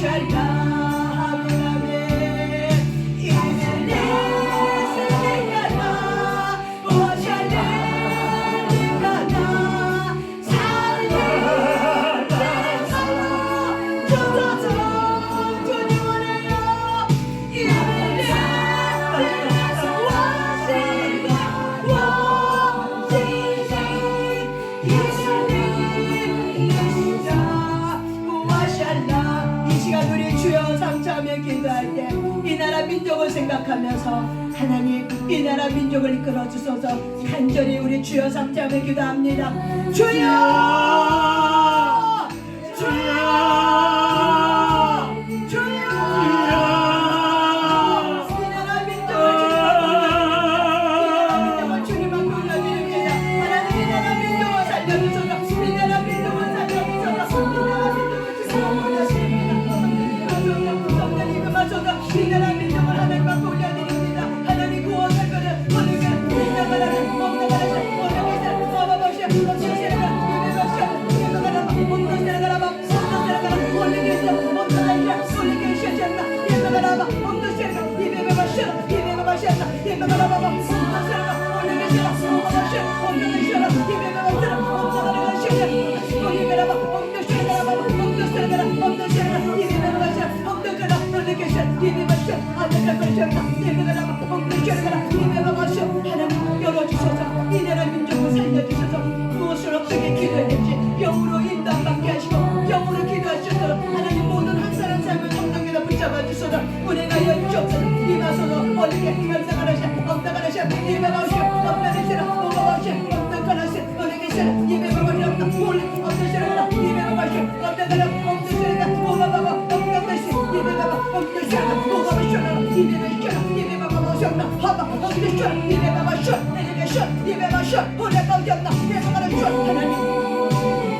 S1: 기도할 때 이 나라 민족을 생각하면서 하나님 이 나라 민족을 이끌어 주소서. 간절히 우리 주여 삼자매 기도합니다. 주여 주여 주여 이 나라 민족을 주님 앞에 올려드립니다. 하나님 이 나라 민족을 살려주소서. 이 나라 민족을 살려주소서. 이 나라 민족을 주님 앞에 올려드립니다. 성령님 그마저도 이 나라 민족을 하나님 앞에 올려드립니다. 하나님 구원할 거를 오늘가 인정하라는 먹나가라는 오늘가 먹어보시오 먹으시라가 예배하시오 예배가라마 먹으시라가라마 먹으시라가라 올리게시오 먹나가시오 올리게시오잖아 예배가라마 먹으시라가 예배하시오 예배하시오 예배가라마 먹으시라가 올리게시오 먹으시오 먹으시라 예배하시오 먹나가라시오 예배가라마 먹으시라가라마 먹으시라가라 먹으시라가 예배하시오 먹나가라 올리게시오 예배하시오 아들가시오 예배가라마 먹으시라가라 예배하시오 하나님 열어주셔서 이 나라 민족을 살려주셔서 무엇을 어떻게 기도해야 될지 영으로 인도받게 하시고 영으로 기도하셔서 하나님 모든 한 사람 삶을 성령께서 붙잡아 주셔서 은혜가 주옵소서. 임하소서 멀리게 감사하라시 엄다가라시 예배하시오 엄다리시라 먹어보시오 엄다가라시 은혜계시라 예배하시오 몰리 엄다시라 예배하시오 엄다가라 엄다시라 먹어봐봐 엄다가시 예배하바 엄다시라 먹어보시오 예배하시오 예배하시오 하바 엄다시라 예배하시오 은혜계시오 예배하시오 올레가 오셨나 예배하시오 하나님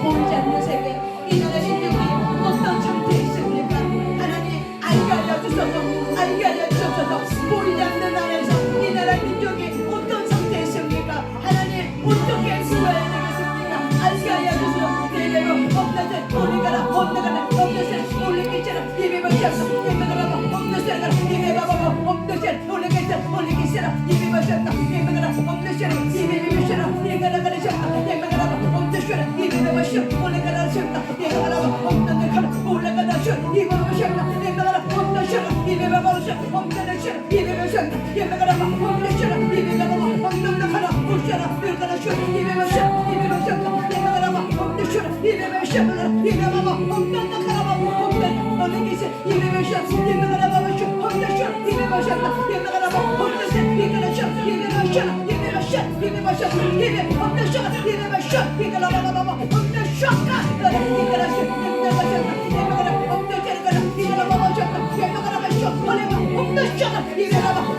S1: 보이지 않는 세계 이 나라 민족이 어떤 상태에 있습니까? 하나님 알게 알려주셔서 알게 알려주셔서 보이지 않는 나라에서 이 나라 민족이 어떤 상태에 있습니까? 하나님 어떻게 구해야 되겠습니까? 알게 알려주셔서 예배로 없는데 우리가라 없는가라 없는데 올리기처럼 예배하셨어 예배가라 없는데라 예배하고 없는데 올리기처럼 예배하셨다 예배가라 없는데라 예배하셨다 예배가라 예배가라 없는데라 예배하셨다 올라가라셨다 예배가라 없는데 가라 올라가라셨다 예배하셨다 예배가라 없는데라 예배하셨다 없는데라 예배하셨다 예배가라 없는데라 예배가라 없는데 가라 올라가라 예배가라셨다 예배하셨다 예배하셨다 예배가라 없는데라 예배하셨다 예배가라 없는데 가라 없는데 올리기시 예배하셨다 예배가라 없는데라 예배하셨다 예배가라 없는데 예배하셨다 예배하셨다 예배하셨다 예배하셨다 예배하셨다 예배하셨다 예배가라 예배하셨다